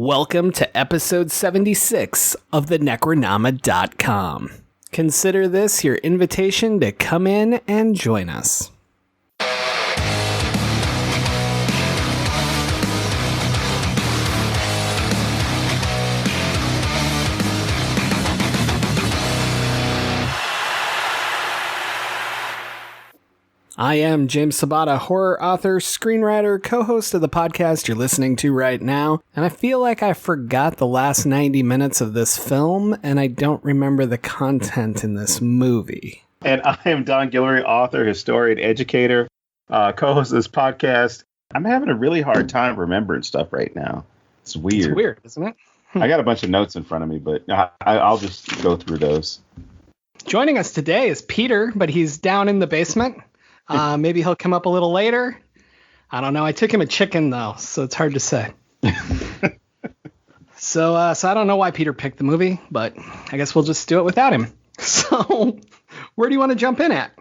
Welcome to episode 76 of the Necronama.com. Consider this your invitation to come in and join us. I am James Sabata, horror author, screenwriter, co-host of the podcast you're listening to right now, and I feel like I forgot the last 90 minutes of this film, and I don't remember the content in this movie. And I am Don Guillory, author, historian, educator, co-host of this podcast. I'm having a really hard time remembering stuff right now. It's weird. It's weird, isn't it? I got a bunch of notes in front of me, but I'll just go through those. Joining us today is Peter, but he's down in the basement. Maybe he'll come up a little later. I don't know. I took him a chicken, though, so it's hard to say. So I don't know why Peter picked the movie, but I guess we'll just do it without him. So where do you want to jump in at?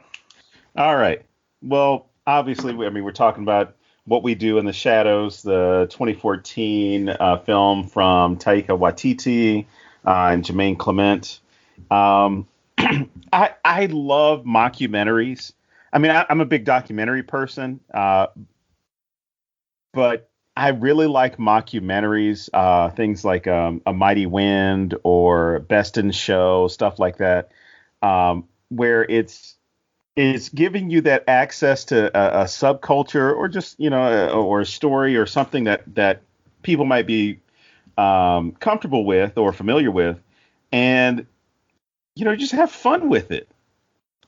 All right. Well, obviously, we're talking about What We Do in the Shadows, the 2014 film from Taika Waititi and Jermaine Clement. I love mockumentaries. I mean, I'm a big documentary person, but I really like mockumentaries, things like A Mighty Wind or Best in Show, stuff like that, where it's giving you that access to a subculture or just, or a story or something that people might be comfortable with or familiar with, and, just have fun with it.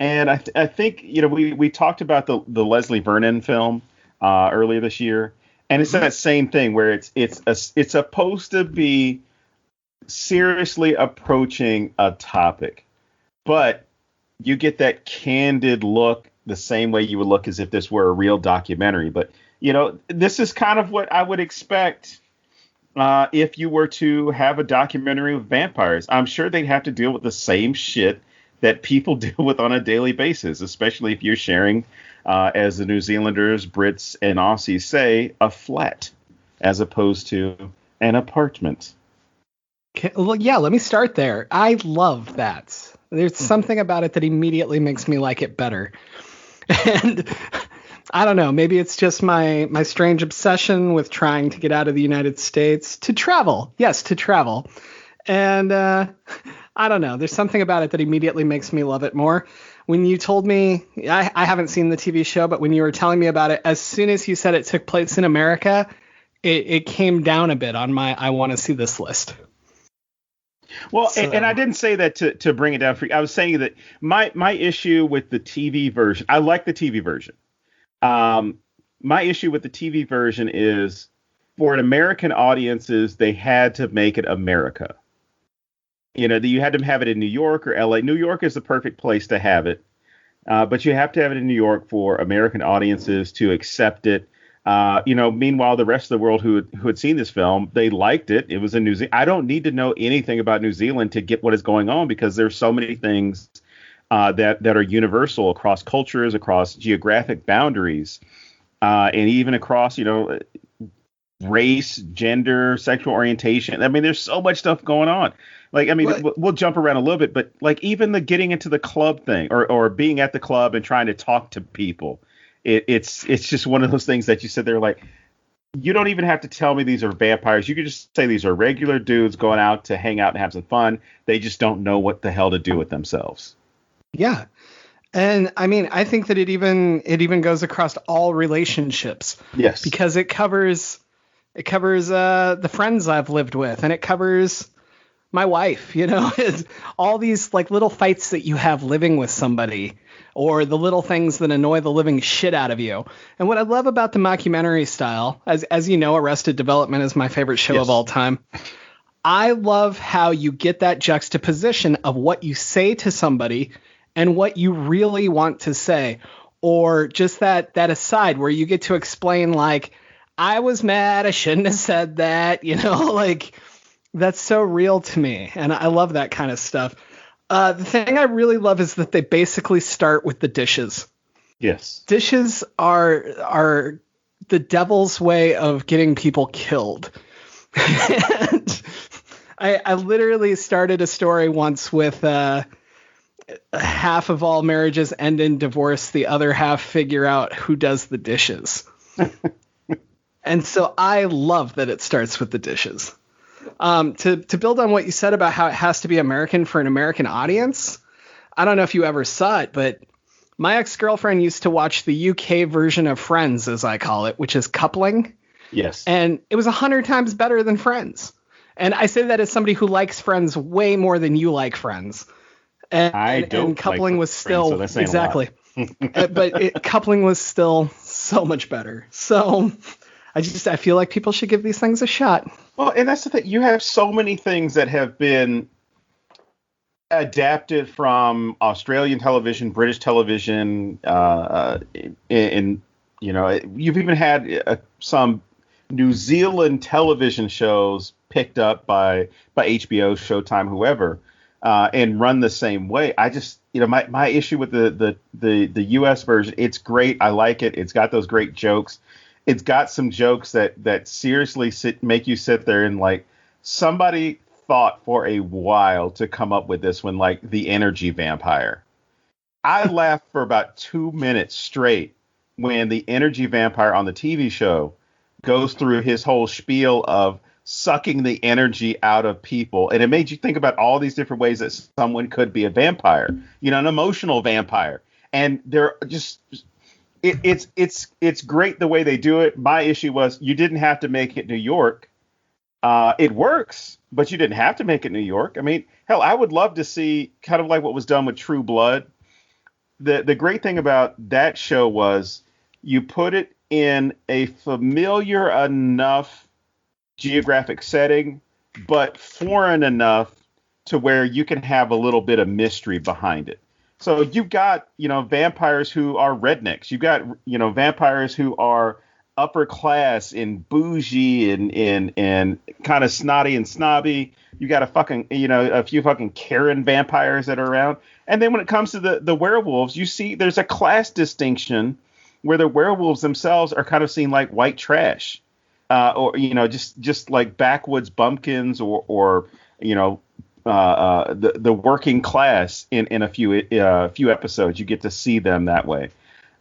And I think, we talked about the Leslie Vernon film earlier this year, and it's that same thing where it's supposed to be seriously approaching a topic, but you get that candid look the same way you would look as if this were a real documentary. But, this is kind of what I would expect if you were to have a documentary with vampires. I'm sure they'd have to deal with the same shit that people deal with on a daily basis, especially if you're sharing, as the New Zealanders, Brits, and Aussies say, a flat, as opposed to an apartment. Well, yeah, let me start there. I love that. There's something about it that immediately makes me like it better. And I don't know, maybe it's just my strange obsession with trying to get out of the United States to travel. Yes, to travel. And I don't know. There's something about it that immediately makes me love it more. When you told me, I haven't seen the TV show, but when you were telling me about it, as soon as you said it took place in America, it came down a bit on my I want to see this list. Well, so. and I didn't say that to bring it down for you. I was saying that my issue with the TV version, I like the TV version. My issue with the TV version is for an American audiences, they had to make it America. You had to have it in New York or LA. New York is the perfect place to have it. But you have to have it in New York for American audiences to accept it. Meanwhile, the rest of the world who had seen this film, they liked it. It was in New Zealand. I don't need to know anything about New Zealand to get what is going on, because there's so many things that are universal across cultures, across geographic boundaries, and even across, race, gender, sexual orientation. I mean, there's so much stuff going on. We'll jump around a little bit, but even the getting into the club thing or being at the club and trying to talk to people, it's just one of those things that you sit there like, you don't even have to tell me these are vampires. You could just say these are regular dudes going out to hang out and have some fun. They just don't know what the hell to do with themselves. Yeah. And I mean, I think that it even goes across all relationships. Yes. Because it covers the friends I've lived with, and it covers my wife, it's all these like little fights that you have living with somebody, or the little things that annoy the living shit out of you. And what I love about the mockumentary style, as you know, Arrested Development is my favorite show of all time. I love how you get that juxtaposition of what you say to somebody and what you really want to say, or just that aside where you get to explain, like, I was mad, I shouldn't have said that, that's so real to me. And I love that kind of stuff. The thing I really love is that they basically start with the dishes. Yes. Dishes are the devil's way of getting people killed. I literally started a story once with half of all marriages end in divorce, the other half figure out who does the dishes. And so I love that it starts with the dishes. To build on what you said about how it has to be American for an American audience, I don't know if you ever saw it, but my ex-girlfriend used to watch the UK version of Friends, as I call it, which is Coupling. Yes. And it was 100 times better than Friends. And I say that as somebody who likes Friends way more than you like Friends. And Coupling was still Friends, so exactly. But Coupling was still so much better. So I feel like people should give these things a shot. Well, and that's the thing. You have so many things that have been adapted from Australian television, British television, and you've even had some New Zealand television shows picked up by HBO, Showtime, whoever, and run the same way. I just, my issue with the US version, it's great. I like it. It's got those great jokes. It's got some jokes that seriously make you sit there and like, somebody thought for a while to come up with this one, like the energy vampire. I laughed for about 2 minutes straight when the energy vampire on the TV show goes through his whole spiel of sucking the energy out of people. And it made you think about all these different ways that someone could be a vampire, an emotional vampire. And they're just, it's great the way they do it. My issue was you didn't have to make it New York. It works, but you didn't have to make it New York. I mean, hell, I would love to see kind of like what was done with True Blood. The great thing about that show was you put it in a familiar enough geographic setting, but foreign enough to where you can have a little bit of mystery behind it. So you've got, vampires who are rednecks. You've got, vampires who are upper class and bougie and kind of snotty and snobby. You got a few fucking Karen vampires that are around. And then when it comes to the werewolves, you see there's a class distinction where the werewolves themselves are kind of seen like white trash, or just like backwoods bumpkins or the working class in a few episodes. You get to see them that way.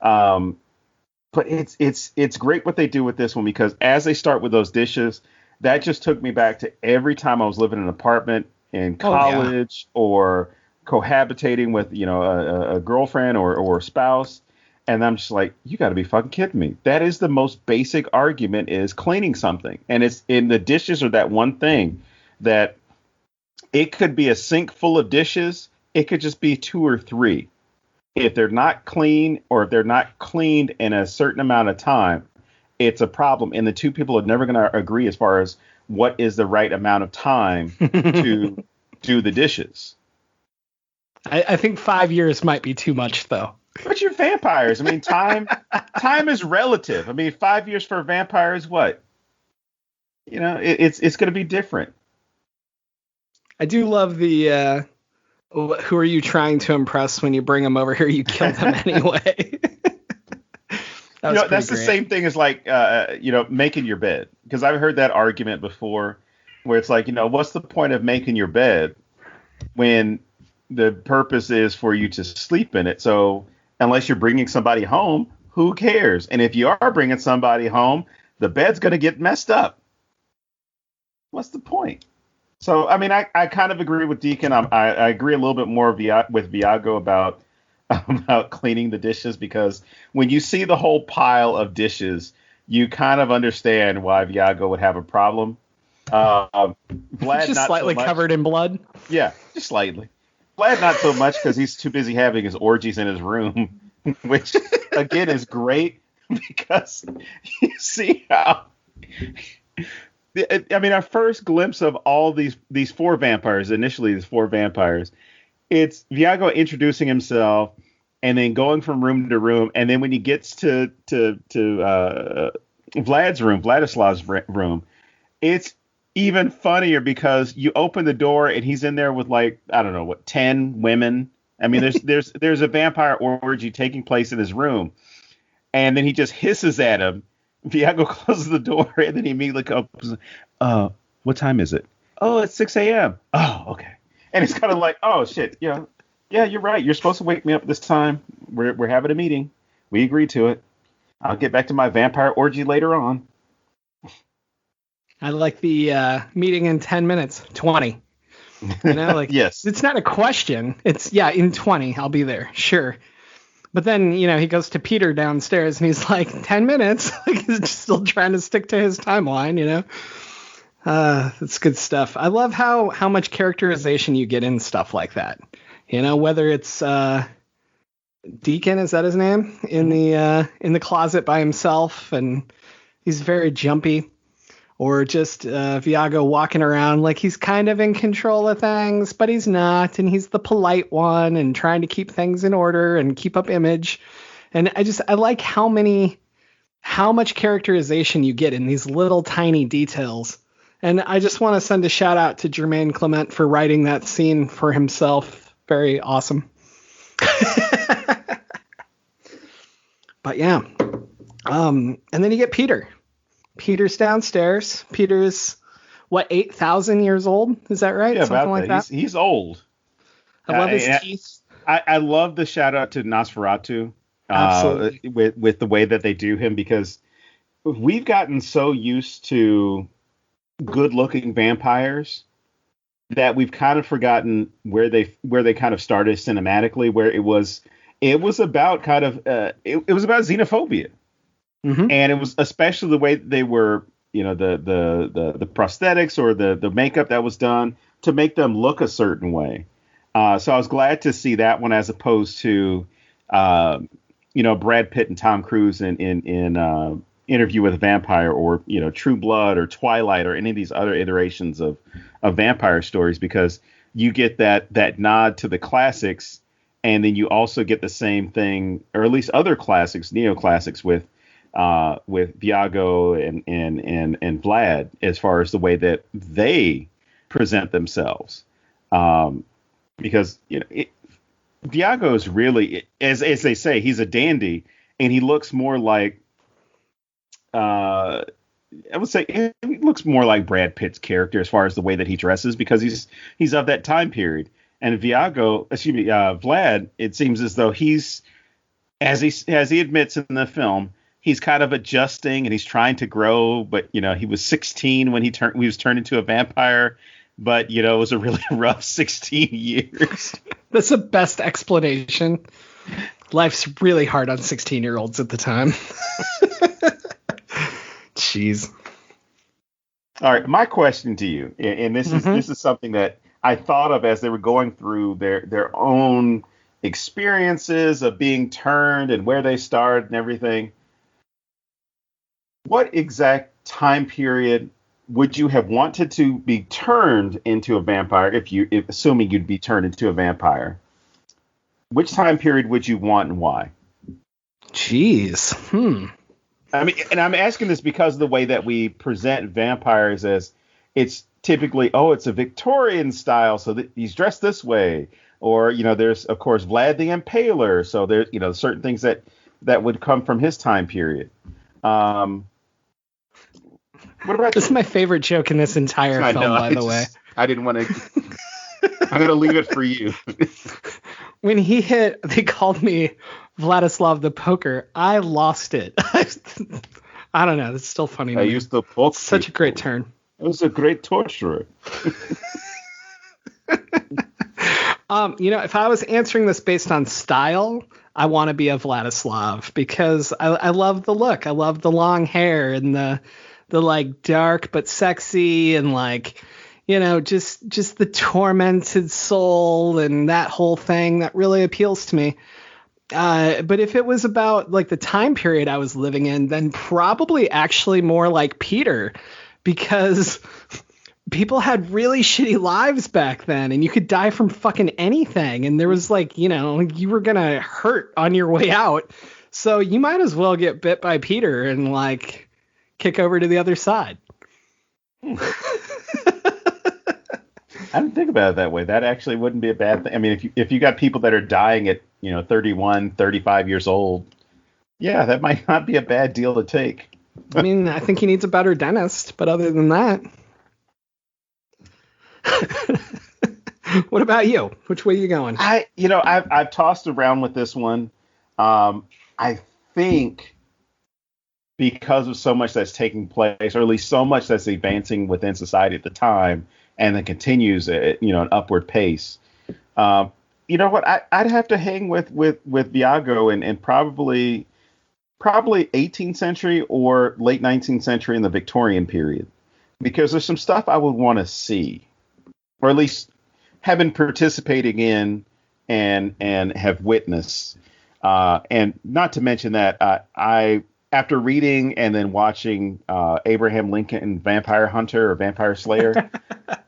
But it's great what they do with this one, because as they start with those dishes, that just took me back to every time I was living in an apartment in college or cohabitating with, a girlfriend or a spouse. And I'm just like, you got to be fucking kidding me. That is the most basic argument, is cleaning something. And it's in the dishes are that one thing that it could be a sink full of dishes. It could just be 2 or 3. If they're not clean, or if they're not cleaned in a certain amount of time, it's a problem. And the two people are never going to agree as far as what is the right amount of time to do the dishes. I think 5 years might be too much, though. But you're vampires. I mean, time is relative. I mean, 5 years for a vampire is what? It's going to be different. I do love the who are you trying to impress when you bring them over here? You kill them anyway. That's the same thing as like, making your bed. Because I've heard that argument before where it's like, what's the point of making your bed when the purpose is for you to sleep in it? So unless you're bringing somebody home, who cares? And if you are bringing somebody home, the bed's going to get messed up. What's the point? So, I mean, I kind of agree with Deacon. I agree a little bit more with Viago about cleaning the dishes, because when you see the whole pile of dishes, you kind of understand why Viago would have a problem. Vlad, just not slightly so much. Covered in blood. Yeah, just slightly. Vlad, not so much, because he's too busy having his orgies in his room, which again is great because you see how. I mean, our first glimpse of all these 4 vampires, initially these 4 vampires, it's Viago introducing himself and then going from room to room. And then when he gets to Vlad's room, Vladislav's room, it's even funnier because you open the door and he's in there with like, I don't know, 10 women. I mean, there's a vampire orgy taking place in his room. And then he just hisses at him. Viago closes the door and then he immediately opens. What time is it? Oh, it's 6 a.m. Oh, okay. And it's kind of like, oh shit, yeah, you're right. You're supposed to wake me up at this time. We're having a meeting. We agreed to it. I'll get back to my vampire orgy later on. I like the meeting in 10 minutes, 20. You know, like, yes. It's not a question. It's, yeah, in 20, I'll be there. Sure. But then, you know, he goes to Peter downstairs and he's like, 10 minutes. Like, he's just still trying to stick to his timeline, you know? That's good stuff. I love how much characterization you get in stuff like that. You know, whether it's Deacon, is that his name? In the closet by himself, and he's very jumpy. Or just Viago walking around like he's kind of in control of things, but he's not, and he's the polite one and trying to keep things in order and keep up image. And I like how much characterization you get in these little tiny details. And I just want to send a shout out to Jermaine Clement for writing that scene for himself. Very awesome. But yeah. And then you get Peter. Peter's downstairs. Peter's, 8,000 years old? Is that right? Yeah, Something about like that. that. He's old. I love his teeth. I love the shout out to Nosferatu. Absolutely. With the way that they do him, because we've gotten so used to good looking vampires that we've kind of forgotten where they kind of started cinematically, where it was about kind of it was about xenophobia. Mm-hmm. And it was especially the way they were, you know, the prosthetics or the makeup that was done to make them look a certain way. So I was glad to see that one, as opposed to, you know, Brad Pitt and Tom Cruise in Interview with a Vampire, or, you know, True Blood or Twilight or any of these other iterations of vampire stories, because you get that nod to the classics, and then you also get the same thing, or at least other classics, neoclassics, with Viago and Vlad, as far as the way that they present themselves. Because, you know, Viago is really, as they say, he's a dandy, and he looks more like, I would say he looks more like Brad Pitt's character as far as the way that he dresses, because he's of that time period. And Vlad, it seems as though he's, as he admits in the film, he's kind of adjusting and he's trying to grow. But, you know, he was 16 when he was turned into a vampire. But, you know, it was a really rough 16 years. That's the best explanation. Life's really hard on 16-year-olds at the time. Jeez. All right. My question to you, and this is something that I thought of as they were going through their own experiences of being turned and where they started and everything. What exact time period would you have wanted to be turned into a vampire, if assuming you'd be turned into a vampire? Which time period would you want, and why? Jeez. I mean, and I'm asking this because of the way that we present vampires, as it's typically, it's a Victorian style, so that he's dressed this way. Or, you know, there's, of course, Vlad the Impaler. So there's, you know, certain things that would come from his time period. What about this? Is my favorite joke in this entire film, by the way. I didn't want to. I'm going to leave it for you. When he hit, they called me Vladislav the Poker. I lost it. I don't know. It's still funny. I used to poke. Such a great turn. It was a great torturer. You know, if I was answering this based on style, I want to be a Vladislav, because I love the look. I love the long hair and the like dark but sexy, and like, you know, just the tormented soul and that whole thing that really appeals to me. But if it was about like the time period I was living in, then probably actually more like Peter, because people had really shitty lives back then, and you could die from fucking anything. And there was like, you know, you were going to hurt on your way out. So you might as well get bit by Peter and like kick over to the other side. I didn't think about it that way. That actually wouldn't be a bad thing. I mean, if you got people that are dying at, you know, 31, 35 years old, yeah, that might not be a bad deal to take. I mean, I think he needs a better dentist, but other than that. What about you? Which way are you going? I've tossed around with this one. I think because of so much that's taking place, or at least so much that's advancing within society at the time, and then continues at an upward pace. You know what? I'd have to hang with Viago and probably 18th century or late 19th century in the Victorian period, because there's some stuff I would want to see, or at least have been participating in and have witnessed. And not to mention that I after reading and then watching Abraham Lincoln Vampire Hunter or Vampire Slayer,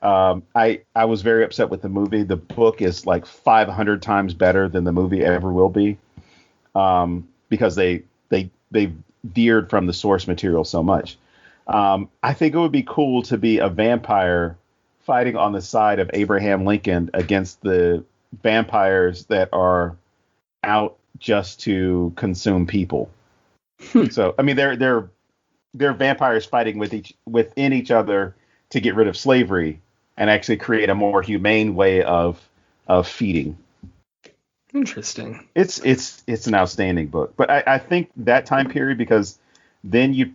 I was very upset with the movie. The book is like 500 times better than the movie ever will be, because they veered from the source material so much. I think it would be cool to be a vampire fighting on the side of Abraham Lincoln against the vampires that are out just to consume people. So, I mean, they're vampires fighting within each other to get rid of slavery and actually create a more humane way of feeding. Interesting. It's an outstanding book, but I think that time period, because then you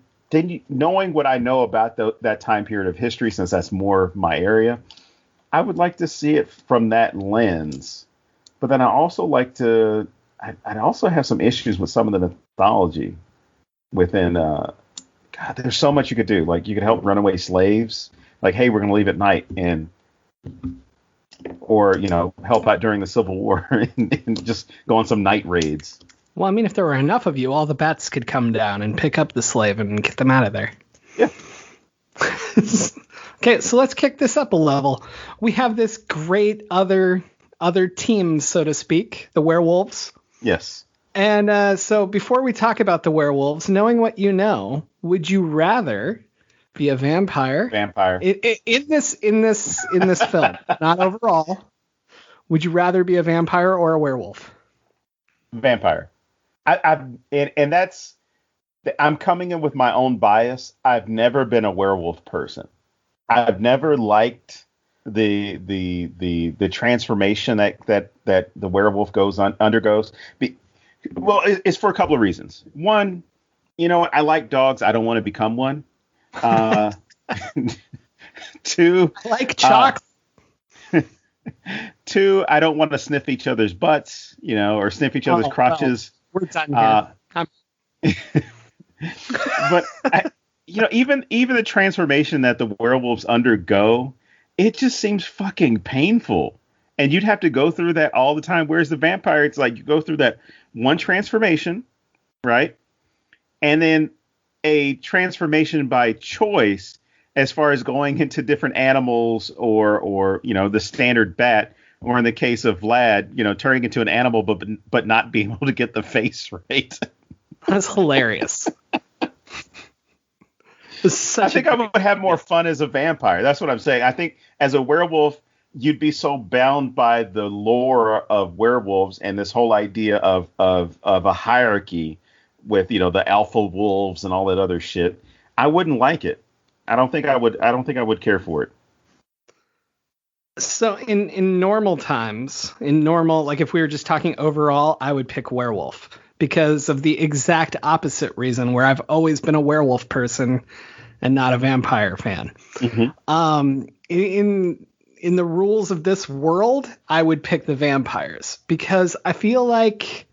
knowing what I know about that time period of history, since that's more my area, I would like to see it from that lens. But then I also I'd also have some issues with some of the mythology within. God, there's so much you could do. Like, you could help runaway slaves. Like, hey, we're going to leave at night, or help out during the Civil War and just go on some night raids. Well, I mean, if there were enough of you, all the bats could come down and pick up the slave and get them out of there. Yeah. Okay, so let's kick this up a level. We have this great other team, so to speak, the werewolves. Yes. And so before we talk about the werewolves, knowing what you know, would you rather be a vampire? Vampire. In this film, not overall. Would you rather be a vampire or a werewolf? Vampire. And that's, I'm coming in with my own bias. I've never been a werewolf person. I've never liked the transformation that the werewolf undergoes. Well, it's for a couple of reasons. One, I like dogs. I don't want to become one. Two, I like chalk. Two, I don't want to sniff each other's butts, or sniff each other's crotches. We're done here. But even the transformation that the werewolves undergo, it just seems fucking painful. And you'd have to go through that all the time. Whereas the vampire, it's like you go through that one transformation, right? And then a transformation by choice, as far as going into different animals or the standard bat, or in the case of Vlad, turning into an animal, but not being able to get the face right. That's hilarious. I think I would have more fun as a vampire. That's what I'm saying. I think as a werewolf, you'd be so bound by the lore of werewolves and this whole idea of a hierarchy with, the alpha wolves and all that other shit. I wouldn't like it. I don't think I would care for it. So in normal times, like if we were just talking overall, I would pick werewolf because of the exact opposite reason, where I've always been a werewolf person and not a vampire fan. Mm-hmm. In the rules of this world, I would pick the vampires because I feel like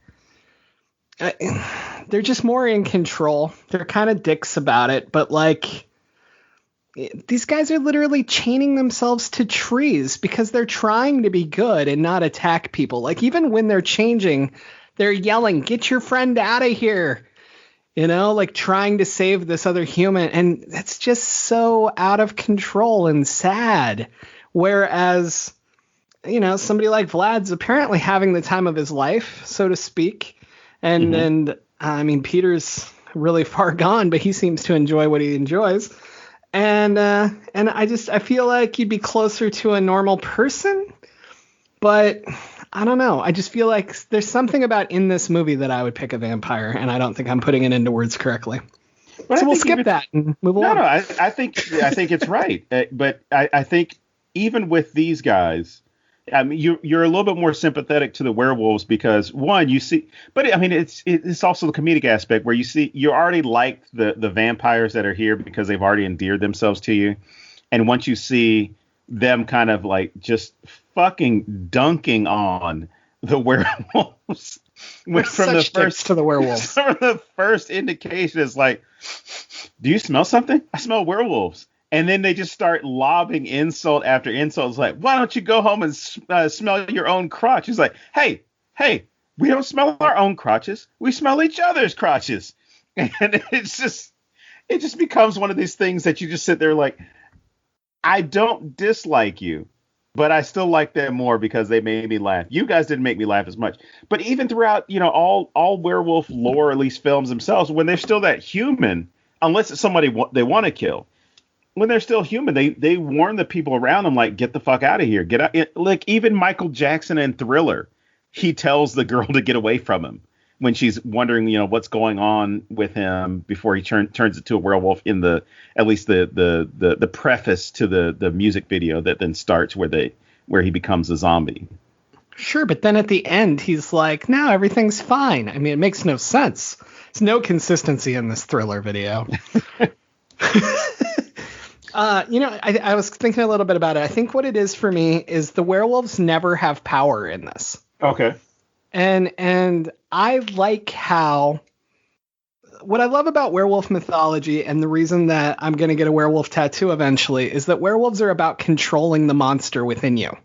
they're just more in control. They're kind of dicks about it, but like these guys are literally chaining themselves to trees because they're trying to be good and not attack people. Like, even when they're changing, they're yelling, "Get your friend out of here." Like trying to save this other human. And that's just so out of control and sad. Whereas, somebody like Vlad's apparently having the time of his life, so to speak. And I mean, Peter's really far gone, but he seems to enjoy what he enjoys. And I feel like you'd be closer to a normal person, but I don't know. I just feel like there's something about in this movie that I would pick a vampire, and I don't think I'm putting it into words correctly. But so we'll skip that and move on. No, I think it's right. But I think even with these guys, I mean, you're a little bit more sympathetic to the werewolves because one, you see, but I mean, it's also the comedic aspect where you already like the vampires that are here because they've already endeared themselves to you, and once you see them kind of like just fucking dunking on the werewolves, which from the first to the werewolves, from the first indication is like, do you smell something? I smell werewolves. And then they just start lobbing insult after insult. It's like, why don't you go home and smell your own crotch? It's like, hey, we don't smell our own crotches. We smell each other's crotches. And it just becomes one of these things that you just sit there like, I don't dislike you, but I still like them more because they made me laugh. You guys didn't make me laugh as much. But even throughout, all werewolf lore, at least films themselves, when they're still that human, unless it's somebody they want to kill, when they're still human, they warn the people around them, like, get the fuck out of here. Get out. Like, even Michael Jackson in Thriller, he tells the girl to get away from him when she's wondering, what's going on with him before he turns into a werewolf in at least the preface to the music video that then starts where he becomes a zombie. Sure, but then at the end, he's like, no, everything's fine. I mean, it makes no sense. There's no consistency in this Thriller video. I was thinking a little bit about it. I think what it is for me is the werewolves never have power in this. Okay. And I like what I love about werewolf mythology, and the reason that I'm going to get a werewolf tattoo eventually, is that werewolves are about controlling the monster within you.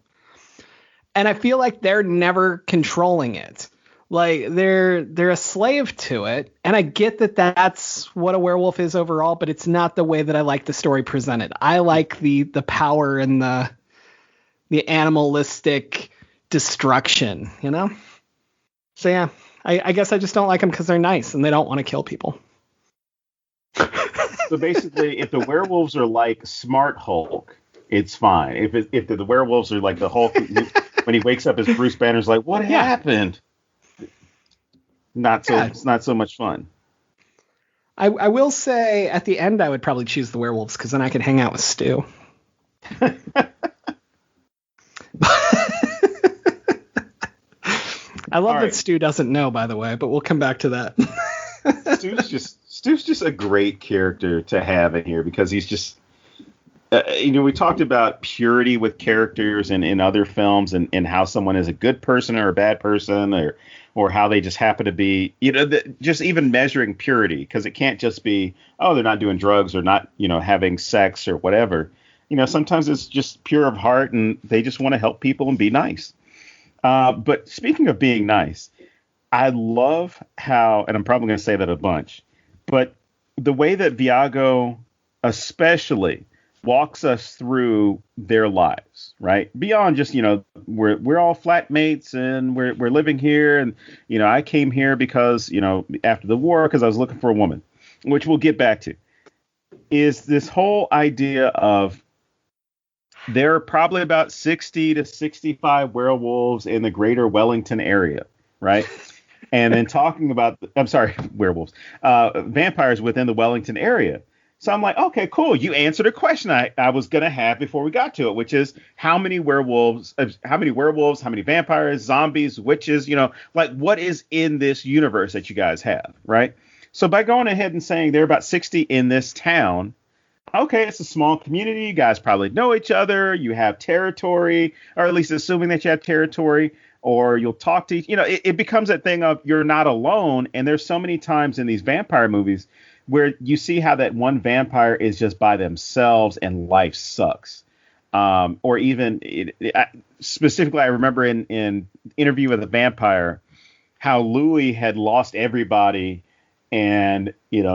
And I feel like they're never controlling it. Like they're a slave to it, and I get that that's what a werewolf is overall, but it's not the way that I like the story presented. I like the power and the animalistic destruction, So yeah, I guess I just don't like them because they're nice and they don't want to kill people. So basically, if the werewolves are like Smart Hulk, it's fine. If the werewolves are like the Hulk when he wakes up as Bruce Banner's like, what happened? It's not so much fun. I will say at the end I would probably choose the werewolves because then I could hang out with Stu. I love that Stu doesn't know, by the way, but we'll come back to that. Stu's just a great character to have in here because he's just we talked about purity with characters in other films and how someone is a good person or a bad person or how they just happen to be, just even measuring purity, because it can't just be, oh, they're not doing drugs or not, having sex or whatever. Sometimes it's just pure of heart and they just want to help people and be nice. But speaking of being nice, I love how, and I'm probably going to say that a bunch, but the way that Viago especially walks us through their lives, right? Beyond just, we're all flatmates and we're living here. And, I came here because, after the war, because I was looking for a woman, which we'll get back to, is this whole idea of there are probably about 60 to 65 werewolves in the greater Wellington area, right? And then talking about, werewolves, vampires within the Wellington area. So I'm like, okay, cool. You answered a question I was going to have before we got to it, which is how many werewolves, how many vampires, zombies, witches, like what is in this universe that you guys have, right? So by going ahead and saying there are about 60 in this town, okay, it's a small community. You guys probably know each other. You have territory, or at least assuming that you have territory, or you'll talk to, it becomes that thing of you're not alone. And there's so many times in these vampire movies where you see how that one vampire is just by themselves and life sucks. Or even specifically, I remember in Interview with a Vampire, how Louis had lost everybody. And,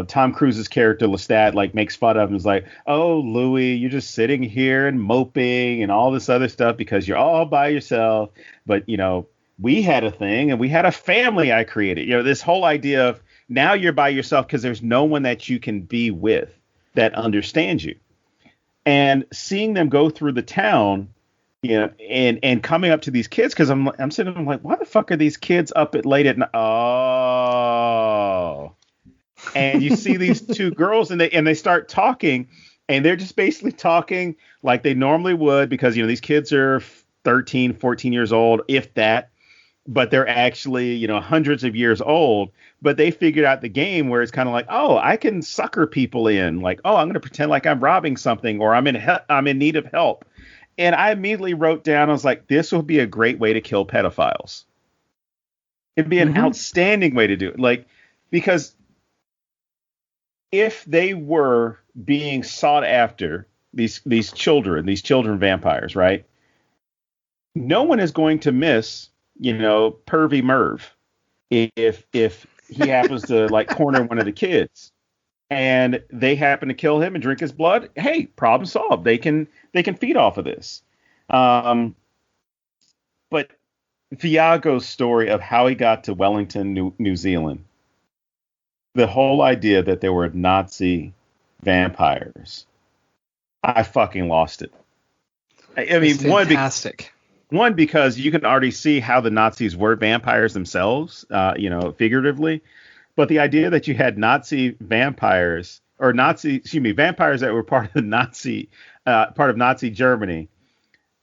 Tom Cruise's character Lestat like makes fun of him. Is like, oh, Louis, you're just sitting here and moping and all this other stuff because you're all by yourself. But, we had a thing and we had a family I created. This whole idea of now you're by yourself because there's no one that you can be with that understands you. And seeing them go through the town, and coming up to these kids, because I'm sitting there, I'm like, why the fuck are these kids up at late at night? Oh. And you see these two girls and they start talking, And they're just basically talking like they normally would because, these kids are 13, 14 years old, if that, but they're actually, hundreds of years old. But they figured out the game where it's kind of like, oh, I can sucker people in. Like, oh, I'm going to pretend like I'm robbing something or I'm in need of help. And I immediately wrote down, I was like, this would be a great way to kill pedophiles. It'd be an outstanding way to do it. Like, because if they were being sought after, these children vampires, right? No one is going to miss, pervy Merv if he happens to like corner one of the kids and they happen to kill him and drink his blood. Hey, problem solved. They can feed off of this. But Viago's story of how he got to Wellington, New Zealand, the whole idea that there were Nazi vampires, I fucking lost it. I mean, fantastic. One, because you can already see how the Nazis were vampires themselves, figuratively. But the idea that you had vampires that were part of Nazi Germany,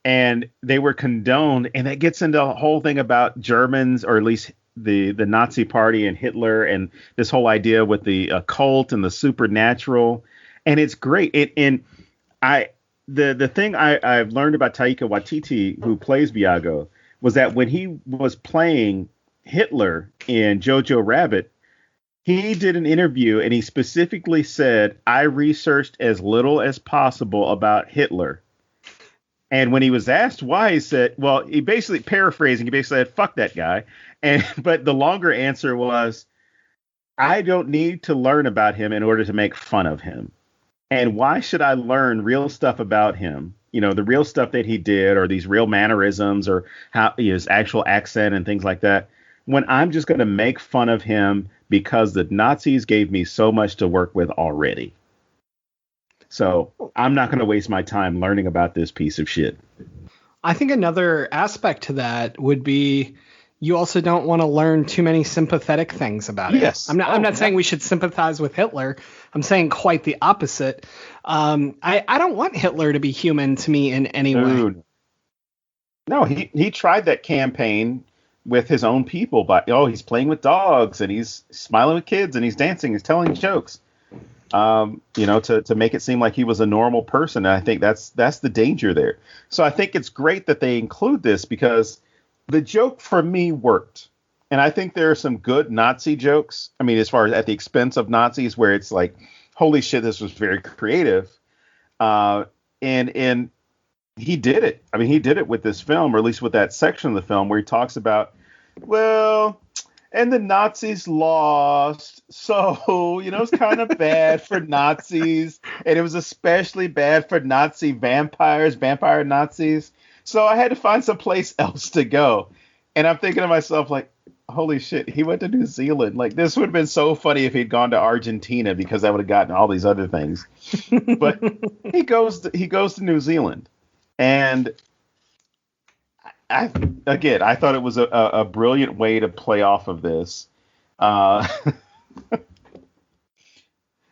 and they were condoned, and that gets into a whole thing about Germans, or at least the Nazi Party and Hitler, and this whole idea with the occult and the supernatural, and it's great. The thing I've learned about Taika Waititi, who plays Viago, was that when he was playing Hitler in Jojo Rabbit, he did an interview and he specifically said, I researched as little as possible about Hitler. And when he was asked why, he said, well, he basically said, fuck that guy. But the longer answer was, I don't need to learn about him in order to make fun of him. And why should I learn real stuff about him? The real stuff that he did, or these real mannerisms, or how his actual accent and things like that, when I'm just going to make fun of him because the Nazis gave me so much to work with already. So I'm not going to waste my time learning about this piece of shit. I think another aspect to that would be you also don't want to learn too many sympathetic things about it. Yes. I'm not saying we should sympathize with Hitler. I'm saying quite the opposite. I don't want Hitler to be human to me in any way. No, he tried that campaign with his own people, but he's playing with dogs and he's smiling with kids and he's dancing, he's telling jokes. To make it seem like he was a normal person. And I think that's the danger there. So I think it's great that they include this, because the joke for me worked. And I think there are some good Nazi jokes. I mean, as far as at the expense of Nazis, where it's like, holy shit, this was very creative. And he did it. I mean, he did it with this film, or at least with that section of the film where he talks about, and the Nazis lost. So, it's kind of bad for Nazis. And it was especially bad for vampire Nazis. So I had to find some place else to go. And I'm thinking to myself, like, holy shit, he went to New Zealand. Like, this would have been so funny if he'd gone to Argentina, because that would have gotten all these other things. But he goes to New Zealand. And I thought it was a brilliant way to play off of this. What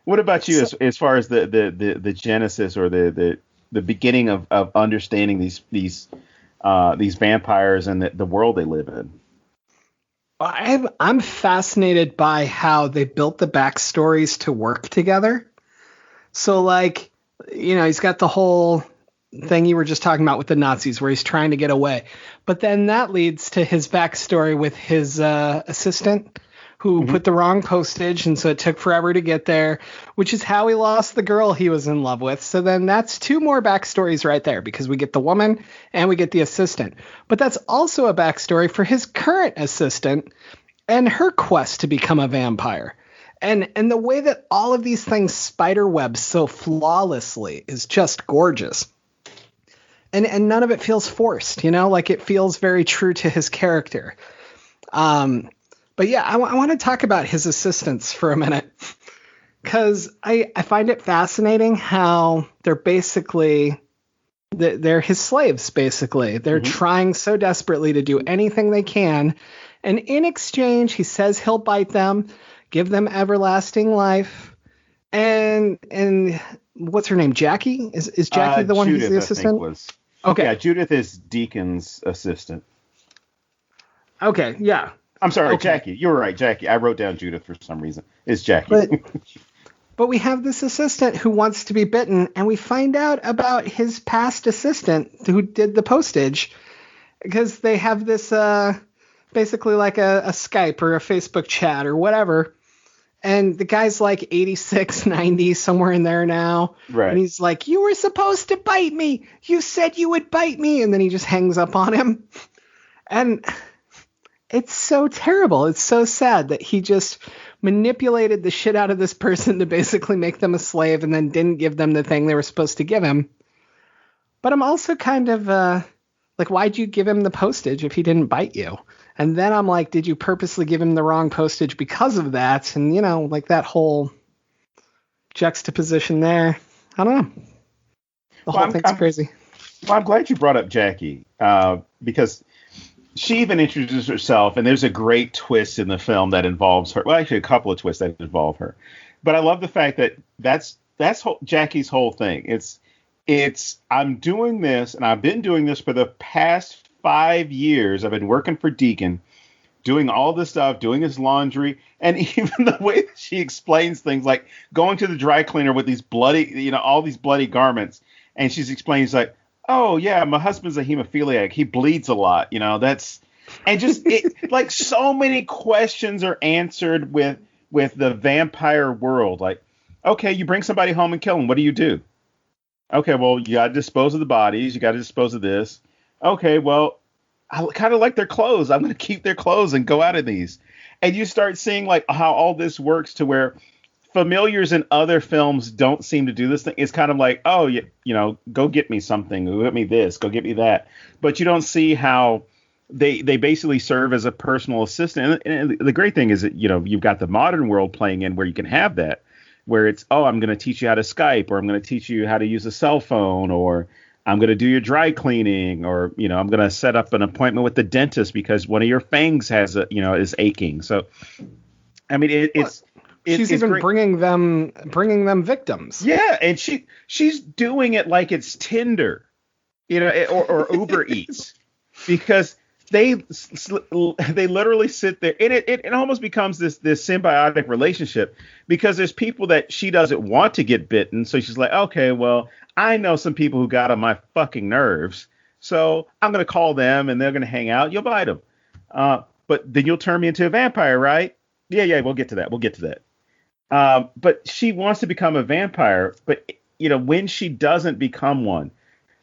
about you, as far as the genesis, or the beginning of understanding these vampires and the world they live in? I'm fascinated by how they built the backstories to work together. So, like, he's got the whole thing you were just talking about with the Nazis, where he's trying to get away. But then that leads to his backstory with his assistant, who put the wrong postage, and so it took forever to get there, which is how he lost the girl he was in love with. So then that's two more backstories right there, because we get the woman and we get the assistant. But that's also a backstory for his current assistant and her quest to become a vampire. And the way that all of these things spiderweb so flawlessly is just gorgeous. And none of it feels forced, like it feels very true to his character. But yeah, I want to talk about his assistants for a minute, because I find it fascinating how they're basically, they're his slaves, basically. They're trying so desperately to do anything they can. And in exchange, he says he'll bite them, give them everlasting life. And what's her name? Jackie? Is Jackie the one Judith, who's the assistant? I think was. Okay. Yeah, Judith is Deacon's assistant. Okay, yeah. I'm sorry, Okay. Jackie. You were right, Jackie. I wrote down Judith for some reason. It's Jackie. But we have this assistant who wants to be bitten, and we find out about his past assistant who did the postage, because they have this basically like a Skype or a Facebook chat or whatever. And the guy's like 86, 90, somewhere in there now. Right. And he's like, you were supposed to bite me. You said you would bite me. And then he just hangs up on him. And it's so terrible. It's so sad that he just manipulated the shit out of this person to basically make them a slave and then didn't give them the thing they were supposed to give him. But I'm also kind of like, why'd you give him the postage if he didn't bite you? And then I'm like, did you purposely give him the wrong postage because of that? And, you know, like that whole juxtaposition there. I don't know. The whole thing's crazy. Well, I'm glad you brought up Jackie because she even introduces herself, and there's a great twist in the film that involves her. Well, actually, a couple of twists that involve her. But I love the fact that that's Jackie's whole thing. It's I'm doing this, and I've been doing this for the past 5 years. I've been working for Deacon, doing all this stuff, doing his laundry, and even the way that she explains things, like going to the dry cleaner with these bloody, all these bloody garments, and she's explaining, she's like, oh yeah, my husband's a hemophiliac. He bleeds a lot, that's, and just like so many questions are answered with the vampire world. Like, okay, you bring somebody home and kill them. What do you do? Okay, well, you got to dispose of the bodies. You got to dispose of this. Okay, well, I kind of like their clothes. I'm going to keep their clothes and go out of these. And you start seeing like how all this works to where familiars in other films don't seem to do this thing. It's kind of like, oh, go get me something. Go get me this. Go get me that. But you don't see how they basically serve as a personal assistant. And the great thing is that, you've got the modern world playing in where you can have that, where it's, oh, I'm going to teach you how to Skype, or I'm going to teach you how to use a cell phone, or I'm going to do your dry cleaning, or, I'm going to set up an appointment with the dentist because one of your fangs has is aching. So, I mean, she's even great. bringing them victims. Yeah, and she's doing it like it's Tinder, or Uber Eats, because they literally sit there, and it almost becomes this symbiotic relationship, because there's people that she doesn't want to get bitten, so she's like, okay, well, I know some people who got on my fucking nerves, so I'm gonna call them, and they're gonna hang out. You'll bite them, but then you'll turn me into a vampire, right? Yeah, we'll get to that. But she wants to become a vampire, but when she doesn't become one,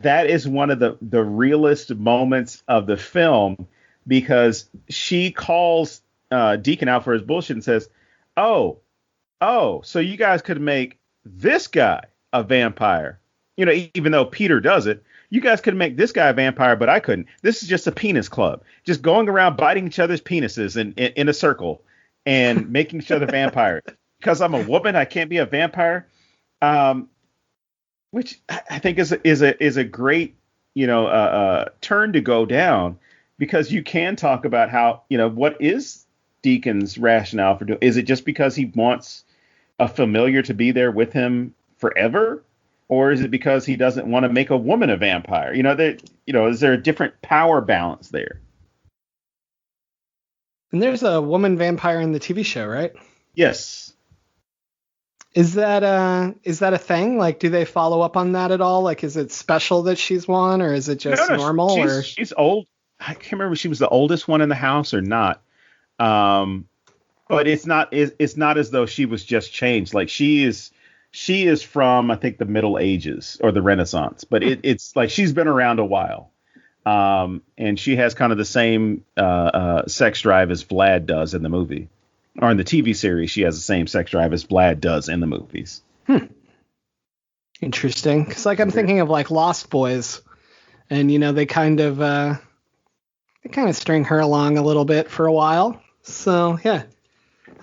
that is one of the realest moments of the film, because she calls Deacon out for his bullshit and says, oh, so you guys could make this guy a vampire. Even though Peter does it, you guys could make this guy a vampire, but I couldn't. This is just a penis club, just going around biting each other's penises in a circle and making each other vampires. Because I'm a woman, I can't be a vampire. Which I think is a great turn to go down, because you can talk about how what is Deacon's rationale for doing. Is it just because he wants a familiar to be there with him forever, or is it because he doesn't want to make a woman a vampire? Is there a different power balance there? And there's a woman vampire in the TV show, right? Yes. Is that a thing? Like, do they follow up on that at all? Like, is it special that she's one, or is it just normal? She's old. I can't remember if she was the oldest one in the house or not. But it's not as though she was just changed. Like, she is from, I think, the Middle Ages or the Renaissance. But it's like she's been around a while. And she has kind of the same sex drive as Vlad does in the movie. Or in the TV series, she has the same sex drive as Vlad does in the movies. Interesting. Because I'm thinking of like Lost Boys, and they kind of string her along a little bit for a while. So yeah,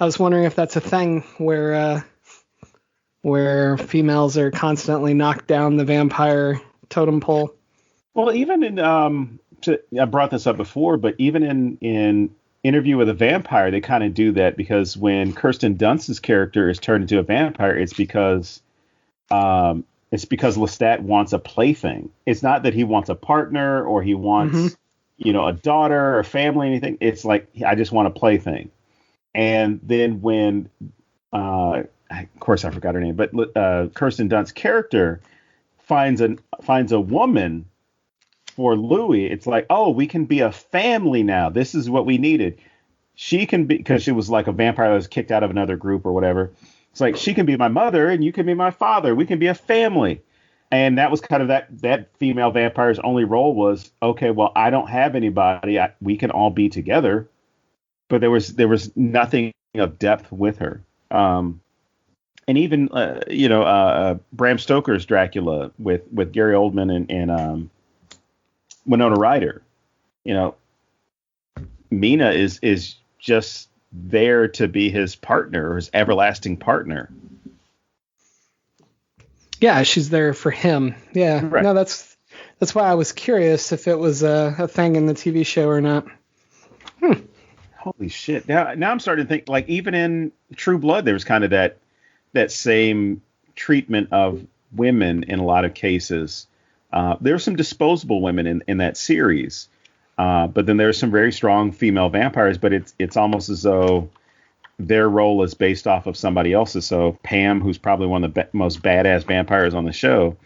I was wondering if that's a thing where females are constantly knocked down the vampire totem pole. Well, even in I brought this up before, but even in Interview with a Vampire, they kind of do that, because when Kirsten Dunst's character is turned into a vampire, it's because it's because Lestat wants a plaything. It's not that he wants a partner or he wants, a daughter or family, anything. It's like, I just want a plaything. And then when, of course I forgot her name, but Kirsten Dunst's character finds a woman for Louis, it's like, oh, we can be a family now. This is what we needed. She can be, because she was like a vampire that was kicked out of another group or whatever. It's like, she can be my mother and you can be my father. We can be a family. And that was kind of that female vampire's only role was, okay, well, I don't have anybody. We can all be together. But there was nothing of depth with her. And even, Bram Stoker's Dracula with Gary Oldman and Winona Ryder, Mina is just there to be his partner, or his everlasting partner. Yeah, she's there for him. Yeah, right. No, that's why I was curious if it was a thing in the TV show or not. Holy shit! Now I'm starting to think, like, even in True Blood, there was kind of that same treatment of women in a lot of cases. There were some disposable women in that series. But then there's some very strong female vampires, but it's almost as though their role is based off of somebody else's. So Pam, who's probably one of the most badass vampires on the show,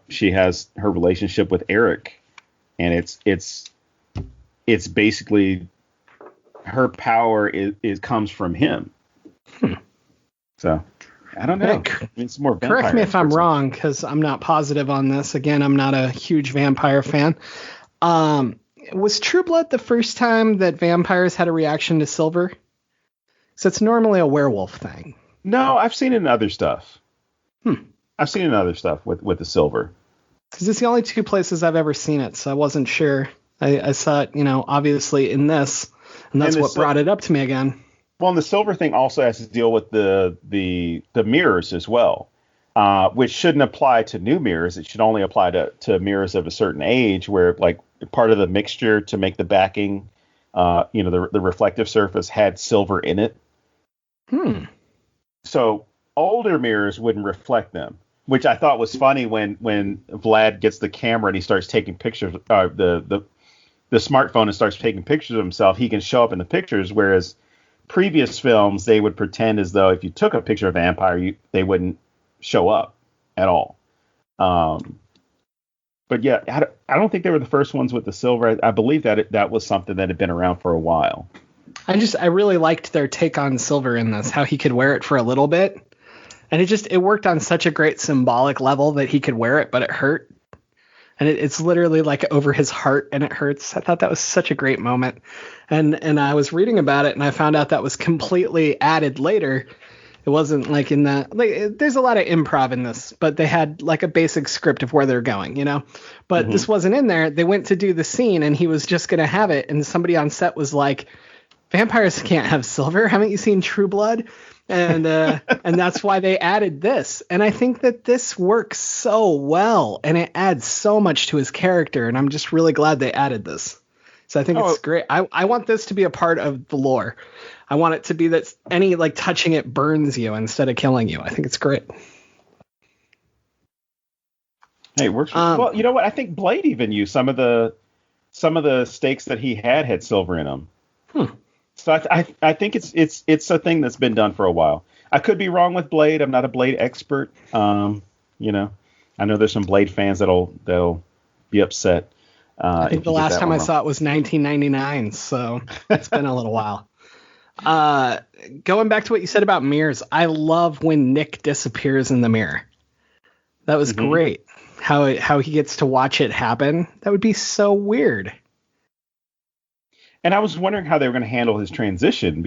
she has her relationship with Eric, and it's basically her power is comes from him. So I don't know. It's more vampire. Correct me if I'm wrong, because I'm not positive on this. Again, I'm not a huge vampire fan. Was True Blood the first time that vampires had a reaction to silver? So it's normally a werewolf thing. No, I've seen it in other stuff. I've seen it in other stuff with the silver. Because it's the only two places I've ever seen it, so I wasn't sure. I saw it, obviously in this, and that's what brought it up to me again. Well, and the silver thing also has to deal with the mirrors as well. Which shouldn't apply to new mirrors. It should only apply to mirrors of a certain age, where, like, part of the mixture to make the backing, the reflective surface had silver in it. So older mirrors wouldn't reflect them, which I thought was funny when Vlad gets the camera and he starts taking pictures, the smartphone, and starts taking pictures of himself. He can show up in the pictures, whereas previous films, they would pretend as though if you took a picture of a vampire, they wouldn't show up at all. But yeah, I don't think they were the first ones with the silver. I believe that was something that had been around for a while. I really liked their take on silver in this, how he could wear it for a little bit. And it worked on such a great symbolic level that he could wear it, but it hurt. And it's literally like over his heart, and it hurts. I thought that was such a great moment. And I was reading about it, and I found out that was completely added later. It wasn't like in the, like, there's a lot of improv in this, but they had like a basic script of where they're going, but this wasn't in there. They went to do the scene and he was just going to have it. And somebody on set was like, vampires can't have silver. Haven't you seen True Blood? And, and that's why they added this. And I think that this works so well and it adds so much to his character. And I'm just really glad they added this. So I think it's great. I want this to be a part of the lore. I want it to be that any touching it burns you instead of killing you. I think it's great. Hey, it works. Well, you know what? I think Blade even used some of the stakes that he had silver in them. So I think it's a thing that's been done for a while. I could be wrong with Blade. I'm not a Blade expert. I know there's some Blade fans that'll be upset. I think the last time I saw it was 1999, so it's been a little while. Going back to what you said about mirrors, I love when Nick disappears in the mirror. That was great. How he gets to watch it happen. That would be so weird. And I was wondering how they were going to handle his transition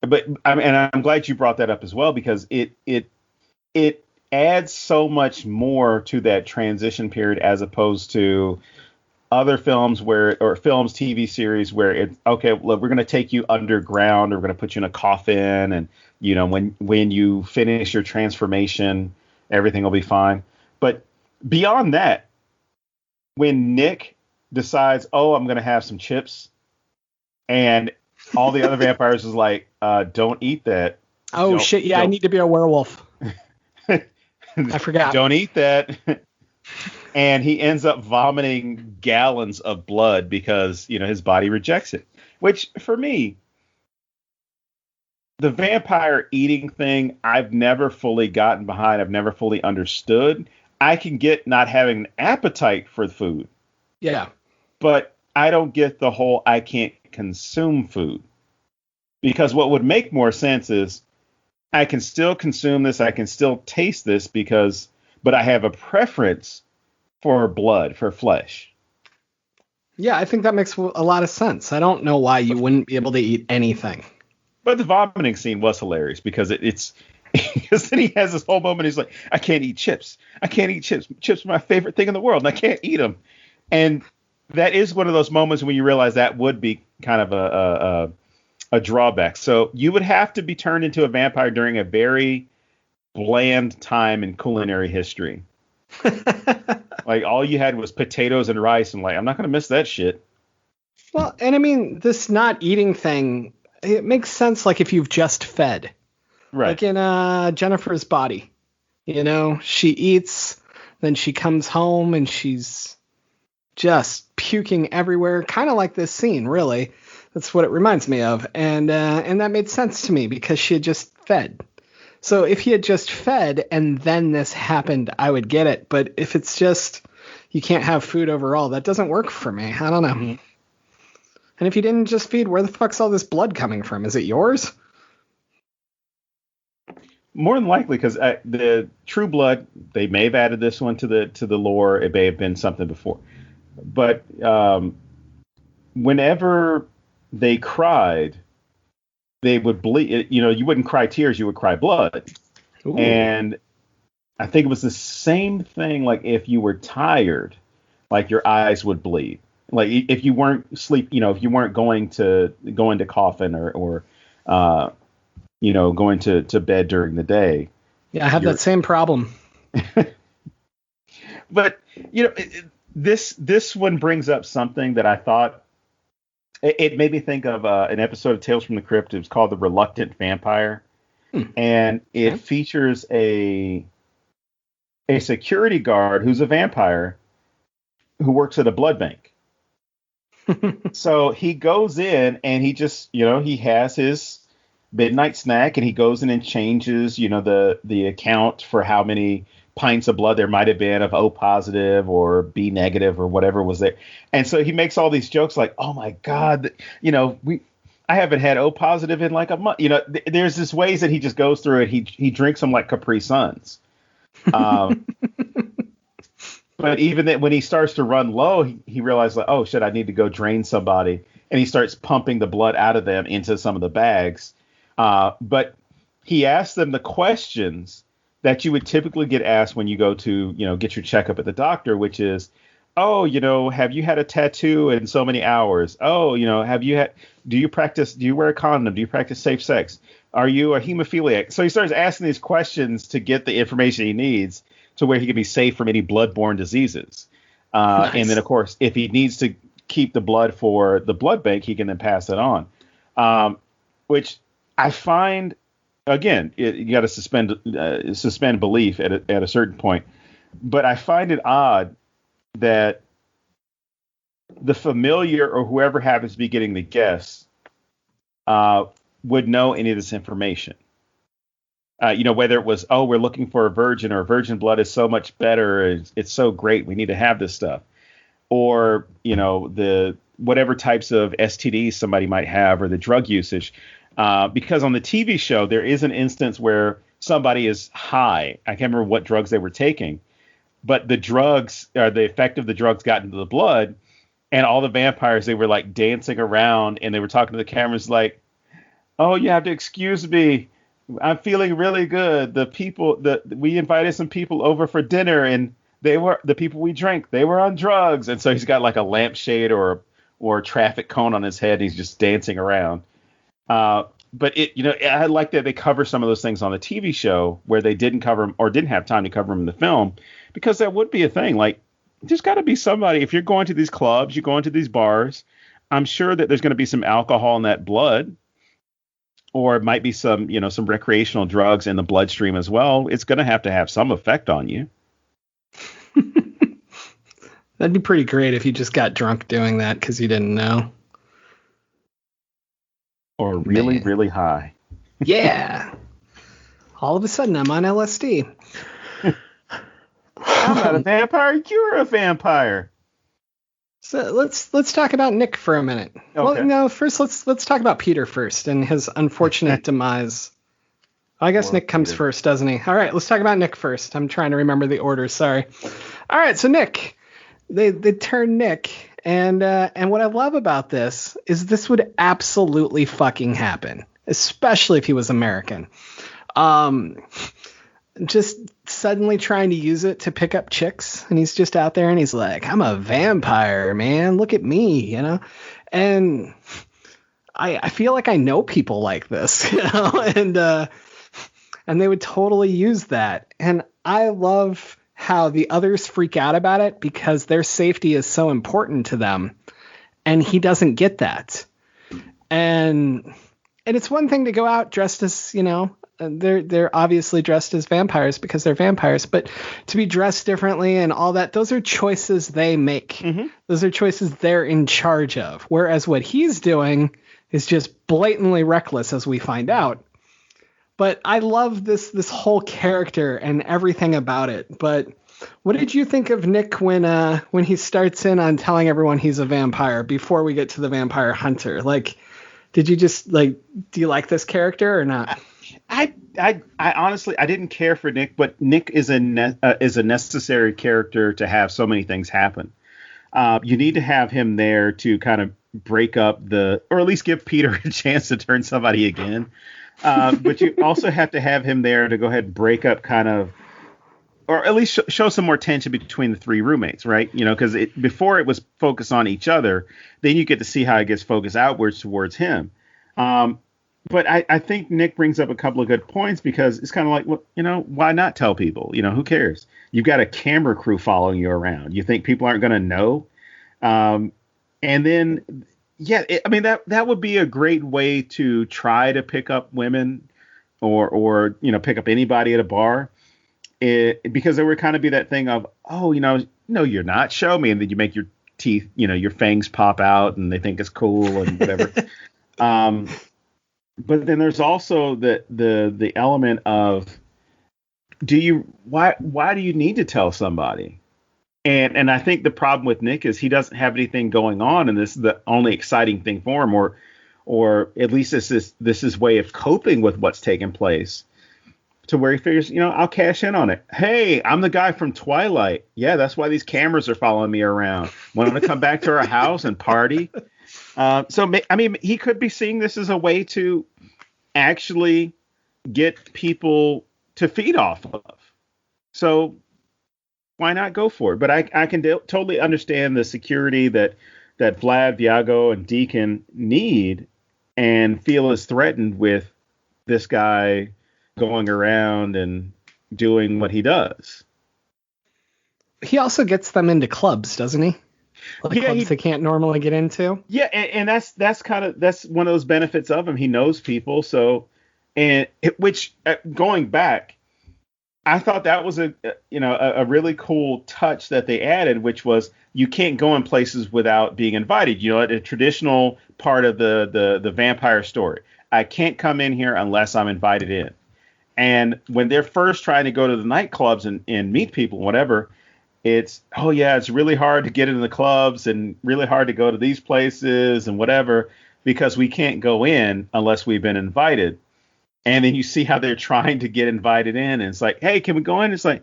and I'm glad you brought that up as well, because it adds so much more to that transition period as opposed to other films films, TV series where it's okay, well, we're going to take you underground, or we're going to put you in a coffin, and when you finish your transformation, everything will be fine. But beyond that, when Nick decides, I'm going to have some chips, and all the other vampires is like, don't eat that. Oh shit! Yeah, I need to be a werewolf. I forgot. Don't eat that. And he ends up vomiting gallons of blood because, his body rejects it. Which, for me, the vampire eating thing, I've never fully gotten behind. I've never fully understood. I can get not having an appetite for food. Yeah. But I don't get the whole I can't consume food. Because what would make more sense is I can still consume this. I can still taste this but I have a preference for blood, for flesh. Yeah, I think that makes a lot of sense. I don't know why you wouldn't be able to eat anything. But the vomiting scene was hilarious because it's because then he has this whole moment. He's like, I can't eat chips. I can't eat chips. Chips are my favorite thing in the world, and I can't eat them. And that is one of those moments when you realize that would be kind of a drawback. So you would have to be turned into a vampire during a very bland time in culinary history. Like all you had was potatoes and rice, and like I'm not gonna miss that shit. Well, and I mean this not eating thing, it makes sense like if you've just fed. Right. Like in Jennifer's body. She eats, then she comes home and she's just puking everywhere, kind of like this scene, really. That's what it reminds me of. And that made sense to me because she had just fed. So if he had just fed and then this happened, I would get it. But if it's just you can't have food overall, that doesn't work for me. I don't know. Mm-hmm. And if you didn't just feed, where the fuck's all this blood coming from? Is it yours? More than likely, because the True Blood, they may have added this one to the lore. It may have been something before. But whenever they cried, they would bleed. You wouldn't cry tears, you would cry blood. Ooh. And I think it was the same thing. Like if you were tired, like your eyes would bleed. Like if you weren't if you weren't going to coffin or going to bed during the day. Yeah, I have that same problem. But this one brings up something that I thought. It made me think of an episode of Tales from the Crypt. It was called The Reluctant Vampire. And it features a security guard who's a vampire who works at a blood bank. So he goes in and he just, he has his midnight snack and he goes in and changes, the account for how many pints of blood there might have been of O positive or B negative or whatever was there. And so he makes all these jokes like, oh my God, I haven't had O positive in like a month. There's this ways that he just goes through it. He drinks them like Capri Suns. But even then, when he starts to run low, he realizes like, oh shit, I need to go drain somebody. And he starts pumping the blood out of them into some of the bags. But he asks them the questions that you would typically get asked when you go to, get your checkup at the doctor, which is, oh, have you had a tattoo in so many hours? Oh, do you wear a condom? Do you practice safe sex? Are you a hemophiliac? So he starts asking these questions to get the information he needs to where he can be safe from any bloodborne diseases. Nice. And then, of course, if he needs to keep the blood for the blood bank, he can then pass it on, which I find. Again, you got to suspend belief at a certain point. But I find it odd that the familiar or whoever happens to be getting the guests would know any of this information. Whether it was, we're looking for a virgin or virgin blood is so much better. It's so great. We need to have this stuff. Or, the whatever types of STDs somebody might have or the drug usage. Because on the TV show, there is an instance where somebody is high. I can't remember what drugs they were taking, but the drugs or the effect of the drugs got into the blood, and all the vampires, they were like dancing around and they were talking to the cameras like, oh, you have to excuse me. I'm feeling really good. We invited some people over for dinner and the people we drank, they were on drugs. And so he's got like a lampshade or a traffic cone on his head. And he's just dancing around. But I like that they cover some of those things on the TV show where they didn't cover them or didn't have time to cover them in the film, because that would be a thing. Like, there's got to be somebody, if you're going to these clubs, you're going to these bars, I'm sure that there's going to be some alcohol in that blood. or it might be some, some recreational drugs in the bloodstream as well. It's going to have some effect on you. That'd be pretty great if you just got drunk doing that because you didn't know. Or really, really high. Yeah. All of a sudden, I'm on LSD. I'm not a vampire. You're a vampire. So let's talk about Nick for a minute. Okay. Well, no, first let's talk about Peter first and his unfortunate demise. I guess Nick comes first, doesn't he? All right, let's talk about Nick first. I'm trying to remember the order. Sorry. All right, so Nick, they turn Nick, and what I love about this is this would absolutely fucking happen, especially if he was American. Just suddenly trying to use it to pick up chicks, and he's just out there and he's like, I'm a vampire, man, look at me, and I feel like I know people like this, and they would totally use that. And I love how the others freak out about it because their safety is so important to them, and he doesn't get that. And it's one thing to go out dressed as, they're obviously dressed as vampires because they're vampires, but to be dressed differently and all that, those are choices they make. Mm-hmm. Those are choices they're in charge of. Whereas what he's doing is just blatantly reckless, as we find out. But I love this whole character and everything about it. But what did you think of Nick when he starts in on telling everyone he's a vampire before we get to the vampire hunter? Like, did you just do you like this character or not? I honestly, I didn't care for Nick, but Nick is a necessary character to have so many things happen. You need to have him there to kind of break up or at least give Peter a chance to turn somebody again. But you also have to have him there to go ahead and break up kind of, or at least show some more tension between the three roommates, right? Because before it was focused on each other, then you get to see how it gets focused outwards towards him. But I think Nick brings up a couple of good points because it's kind of like, well, why not tell people? Who cares? You've got a camera crew following you around. You think people aren't going to know? And then, yeah, that would be a great way to try to pick up women or pick up anybody at a bar. Because there would kind of be that thing of, oh, no, you're not. Show me. And then you make your teeth, your fangs pop out and they think it's cool and whatever. But then there's also the element of, why do you need to tell somebody? And I think the problem with Nick is he doesn't have anything going on, and this is the only exciting thing for him, or at least this is way of coping with what's taking place, to where he figures, I'll cash in on it. Hey, I'm the guy from Twilight. Yeah, that's why these cameras are following me around. Want to come back to our house and party? So, he could be seeing this as a way to actually get people to feed off of. So why not go for it? But I can totally understand the security that Vlad, Viago, and Deacon need and feel is threatened with this guy going around and doing what he does. He also gets them into clubs, doesn't he? Clubs they can't normally get into. Yeah, and that's one of those benefits of him. He knows people, so going back, I thought that was a really cool touch that they added, which was you can't go in places without being invited. A traditional part of the vampire story. I can't come in here unless I'm invited in. And when they're first trying to go to the nightclubs and meet people, whatever. It's really hard to get into the clubs and really hard to go to these places and whatever because we can't go in unless we've been invited. And then you see how they're trying to get invited in. And it's like, hey, can we go in? It's like,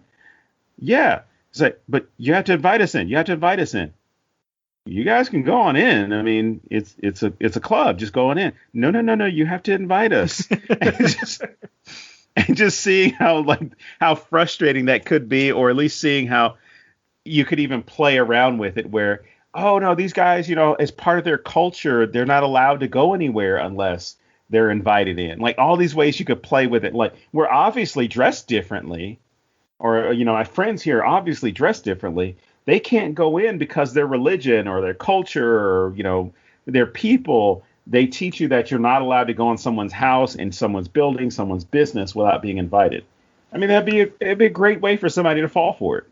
yeah. It's like, but you have to invite us in. You have to invite us in. You guys can go on in. I mean, it's a club. Just go on in. No. You have to invite us. and just seeing how frustrating that could be, or at least seeing how you could even play around with it where, oh no, these guys, as part of their culture, they're not allowed to go anywhere unless they're invited in. Like all these ways you could play with it. Like we're obviously dressed differently, or, my friends here are obviously dressed differently. They can't go in because their religion or their culture or, their people, they teach you that you're not allowed to go in someone's house, in someone's building, someone's business without being invited. I mean, it'd be a great way for somebody to fall for it.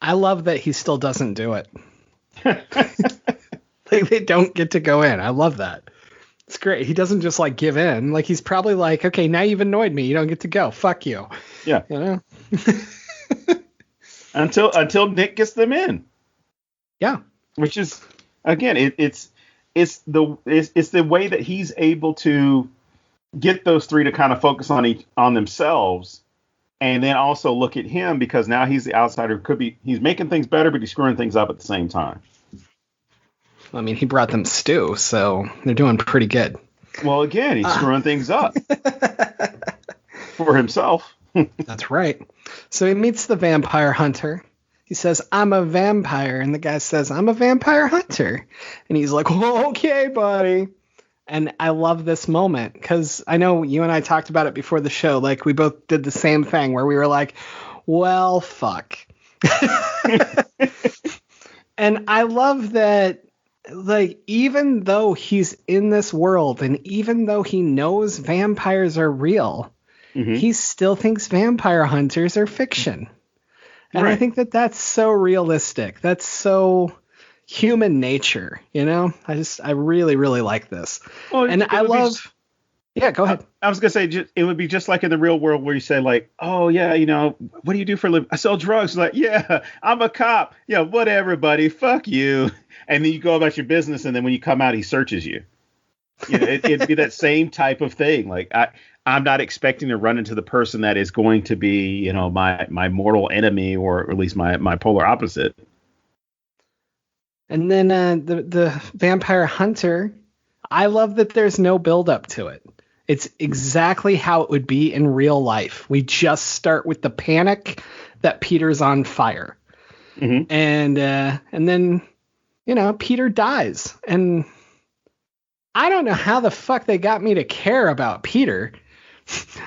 I love that he still doesn't do it. Like, they don't get to go in. I love that. It's great. He doesn't just like give in. Like, he's probably like, okay, now you've annoyed me. You don't get to go. Fuck you. Yeah. You know? until Nick gets them in. Yeah. Which is, again, it's the way that he's able to get those three to kind of focus on themselves, and then also look at him, because now he's the outsider. He's making things better, but he's screwing things up at the same time. I mean, he brought them stew, so they're doing pretty good. Well, again, he's screwing things up for himself. That's right. So he meets the vampire hunter. He says, I'm a vampire. And the guy says, I'm a vampire hunter. And he's like, oh, okay, buddy. And I love this moment because I know you and I talked about it before the show. Like, we both did the same thing where we were like, well, fuck. And I love that, like, even though he's in this world and even though he knows vampires are real, he still thinks vampire hunters are fiction. And right. I think that that's so realistic. That's so human nature, you know? I really, really like this. Well, and I love... Yeah, go ahead. I was going to say, it would be just like in the real world where you say, like, oh, yeah, you know, what do you do for a living? I sell drugs. Like, yeah, I'm a cop. Yeah, whatever, buddy. Fuck you. And then you go about your business, and then when you come out, he searches you. You know, it'd be that same type of thing. Like, I'm not expecting to run into the person that is going to be, you know, my mortal enemy, or at least my polar opposite. And then the vampire hunter, I love that there's no build up to it. It's exactly how it would be in real life. We just start with the panic that Peter's on fire. And then, you know, Peter dies. And I don't know how the fuck they got me to care about Peter.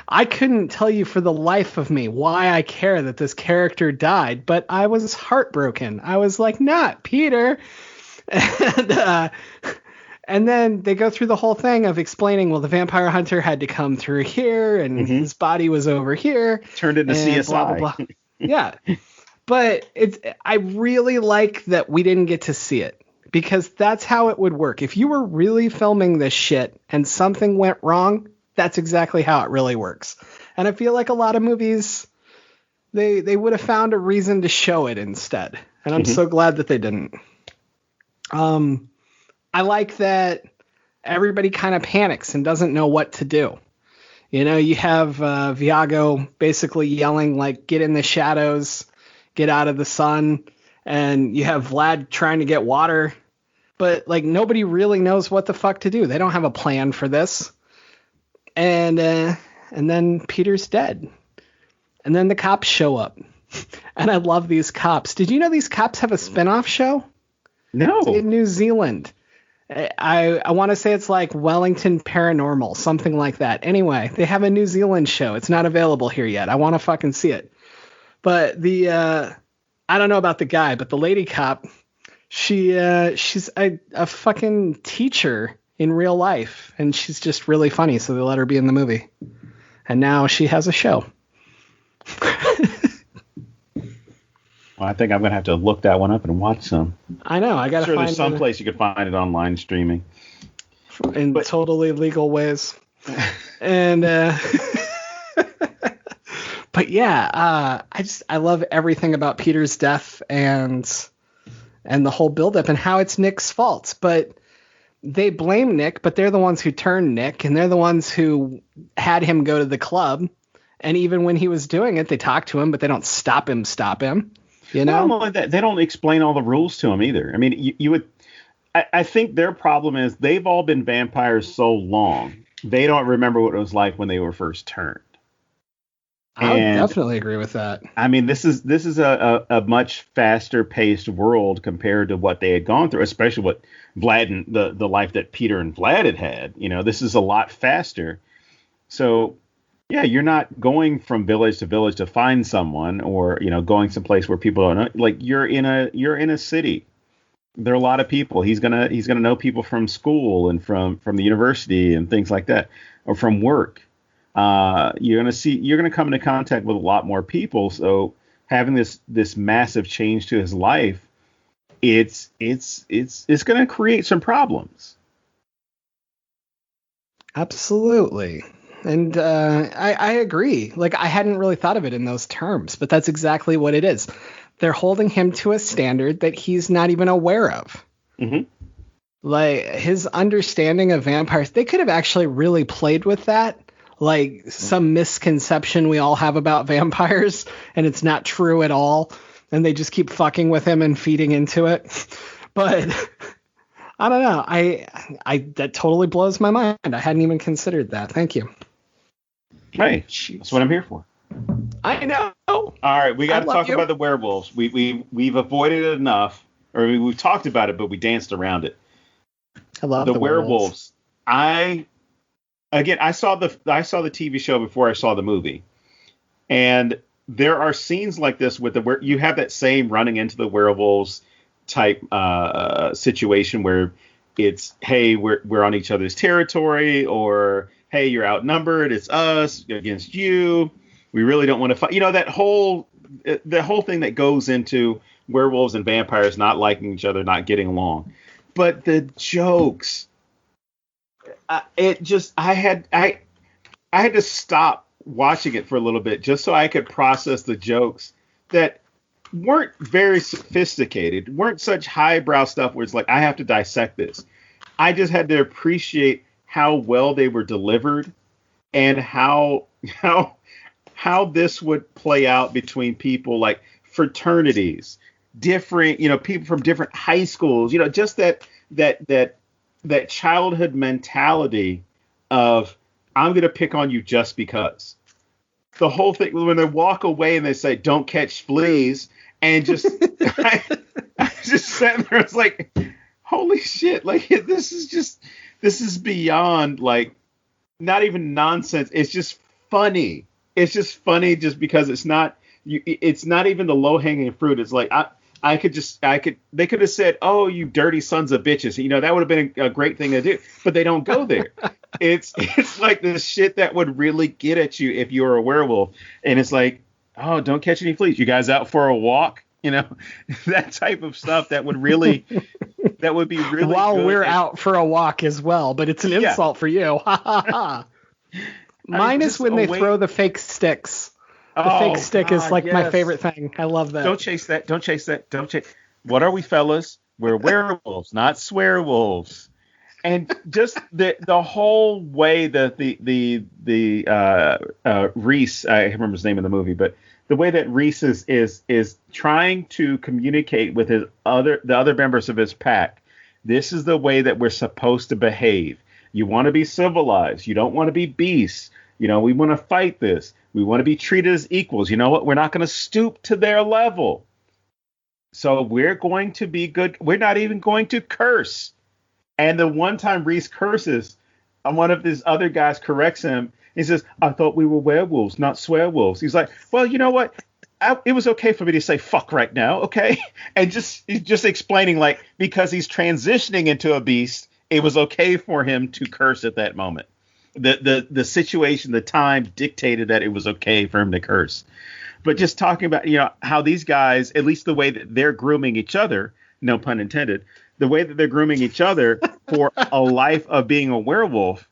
I couldn't tell you for the life of me why I care that this character died, but I was heartbroken. I was like, not Peter. And then they go through the whole thing of explaining, well, the vampire hunter had to come through here and his body was over here. Turned into CSI. Blah, blah, blah. Yeah. But I really like that we didn't get to see it, because that's how it would work. If you were really filming this shit and something went wrong, that's exactly how it really works. And I feel like a lot of movies, they would have found a reason to show it instead. And I'm so glad that they didn't. I like that everybody kind of panics and doesn't know what to do. You know, you have Viago basically yelling, like, get in the shadows, get out of the sun. And you have Vlad trying to get water. But, like, nobody really knows what the fuck to do. They don't have a plan for this. And then Peter's dead. And then the cops show up. And I love these cops. Did you know these cops have a spin-off show? No. It's in New Zealand. I want to say it's like Wellington Paranormal, something like that. Anyway, they have a New Zealand show. It's not available here yet. I want to fucking see it. But I don't know about the guy, but the lady cop, she's a fucking teacher in real life, and she's just really funny, so they let her be in the movie. And now she has a show. Well, I think I'm gonna have to look that one up and watch some. I know. I gotta. I'm sure there's some place you could find it online streaming in totally legal ways. And but yeah, I love everything about Peter's death and the whole buildup and how it's Nick's fault. But they blame Nick, but they're the ones who turned Nick, and they're the ones who had him go to the club. And even when he was doing it, they talk to him, but they don't stop him. You know, well, they don't explain all the rules to him either. I mean, you would. I think their problem is they've all been vampires so long, they don't remember what it was like when they were first turned. I would definitely agree with that. I mean, this is a much faster paced world compared to what they had gone through, especially what Vlad and the life that Peter and Vlad had. You know, this is a lot faster. So, yeah, you're not going from village to village to find someone, or, you know, going someplace where people don't know. Like, you're in a city, There are a lot of people. He's gonna know people from school and from the university and things like that, or from work. You're gonna come into contact with a lot more people. So having this massive change to his life, it's gonna create some problems. Absolutely. And I agree. Like, I hadn't really thought of it in those terms, but that's exactly what it is. They're holding him to a standard that he's not even aware of. Mm-hmm. Like, his understanding of vampires, they could have actually really played with that. Like, some misconception we all have about vampires, and it's not true at all. And they just keep fucking with him and feeding into it. But I don't know. I that totally blows my mind. I hadn't even considered that. Thank you. Hey, that's what I'm here for. I know. All right, we got to talk about the werewolves. We've avoided it enough, or we've talked about it, but we danced around it. I love the werewolves. I saw the TV show before I saw the movie, and there are scenes like this with where you have that same running into the werewolves type situation where it's, hey, we're on each other's territory, or hey, you're outnumbered, it's us against you. We really don't want to fight. You know, the whole thing that goes into werewolves and vampires not liking each other, not getting along. But the jokes, I had to stop watching it for a little bit just so I could process the jokes that weren't very sophisticated, weren't such highbrow stuff where it's like, I have to dissect this. I just had to appreciate how well they were delivered and how this would play out between people like fraternities, different, people from different high schools, just that childhood mentality of, I'm going to pick on you just because. The whole thing, when they walk away and they say, don't catch fleas, and just, I just sat there, it's like, holy shit, like, this is beyond, like, not even nonsense. It's just funny. It's just funny just because it's not even the low hanging fruit. It's like, they could have said, oh, you dirty sons of bitches. That would have been a great thing to do, but they don't go there. It's like the shit that would really get at you if you were a werewolf. And it's like, oh, don't catch any fleas. You guys out for a walk? That type of stuff that would be really while good. We're out for a walk as well, but it's an insult for you. Minus when they throw the fake sticks. The fake stick is like my favorite thing. I love that. Don't chase that. Don't chase. What are we, fellas? We're werewolves, not swearwolves. And just the whole way that the Reese, I can't remember his name in the movie, but the way that Reese is trying to communicate with the other members of his pack. This is the way that we're supposed to behave. You want to be civilized. You don't want to be beasts. We want to fight this. We want to be treated as equals. You know what? We're not going to stoop to their level. So we're going to be good. We're not even going to curse. And the one time Reese curses, and one of his other guys corrects him. He says, I thought we were werewolves, not swearwolves. He's like, well, you know what? It was okay for me to say fuck right now, okay? And he's just explaining, like, because he's transitioning into a beast, it was okay for him to curse at that moment. The situation, the time dictated that it was okay for him to curse. But just talking about, how these guys, at least the way that they're grooming each other, no pun intended, the way that they're grooming each other for a life of being a werewolf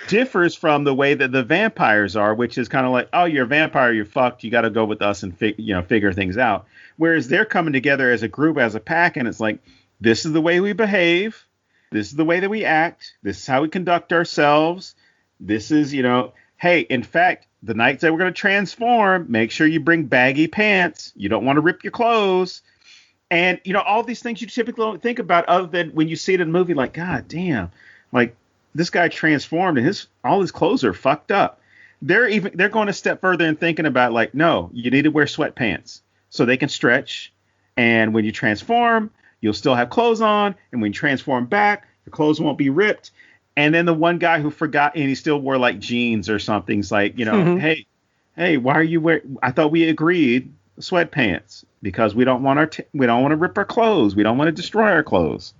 differs from the way that the vampires are, which is kind of like, oh, you're a vampire, you're fucked, you got to go with us and figure things out. Whereas they're coming together as a group, as a pack, and it's like, this is the way we behave, this is the way that we act, this is how we conduct ourselves. This is, hey, in fact, the nights that we're going to transform, make sure you bring baggy pants. You don't want to rip your clothes. And, all these things you typically don't think about other than when you see it in a movie, like, God damn, like, this guy transformed and all his clothes are fucked up. They're going a step further and thinking about, like, no, you need to wear sweatpants so they can stretch. And when you transform, you'll still have clothes on. And when you transform back, your clothes won't be ripped. And then the one guy who forgot and he still wore like jeans or something. It's like, hey, why are you wearing? I thought we agreed sweatpants because we don't want we don't want to rip our clothes. We don't want to destroy our clothes.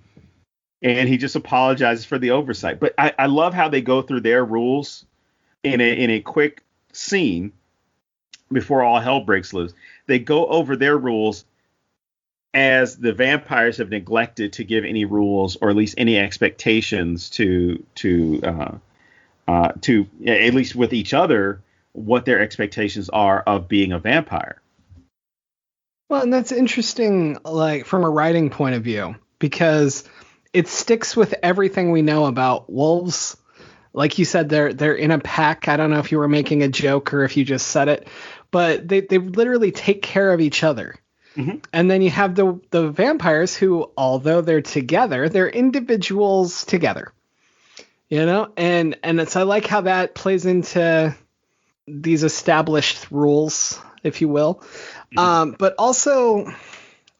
And he just apologizes for the oversight. But I love how they go through their rules in a quick scene before all hell breaks loose. They go over their rules as the vampires have neglected to give any rules or at least any expectations to at least with each other what their expectations are of being a vampire. Well, and that's interesting, like from a writing point of view, because it sticks with everything we know about wolves. Like you said, they're in a pack. I don't know if you were making a joke or if you just said it, but they literally take care of each other. Mm-hmm. And then you have the vampires who, although they're together, they're individuals together. You know, and it's, I like how that plays into these established rules, if you will. Mm-hmm. But also,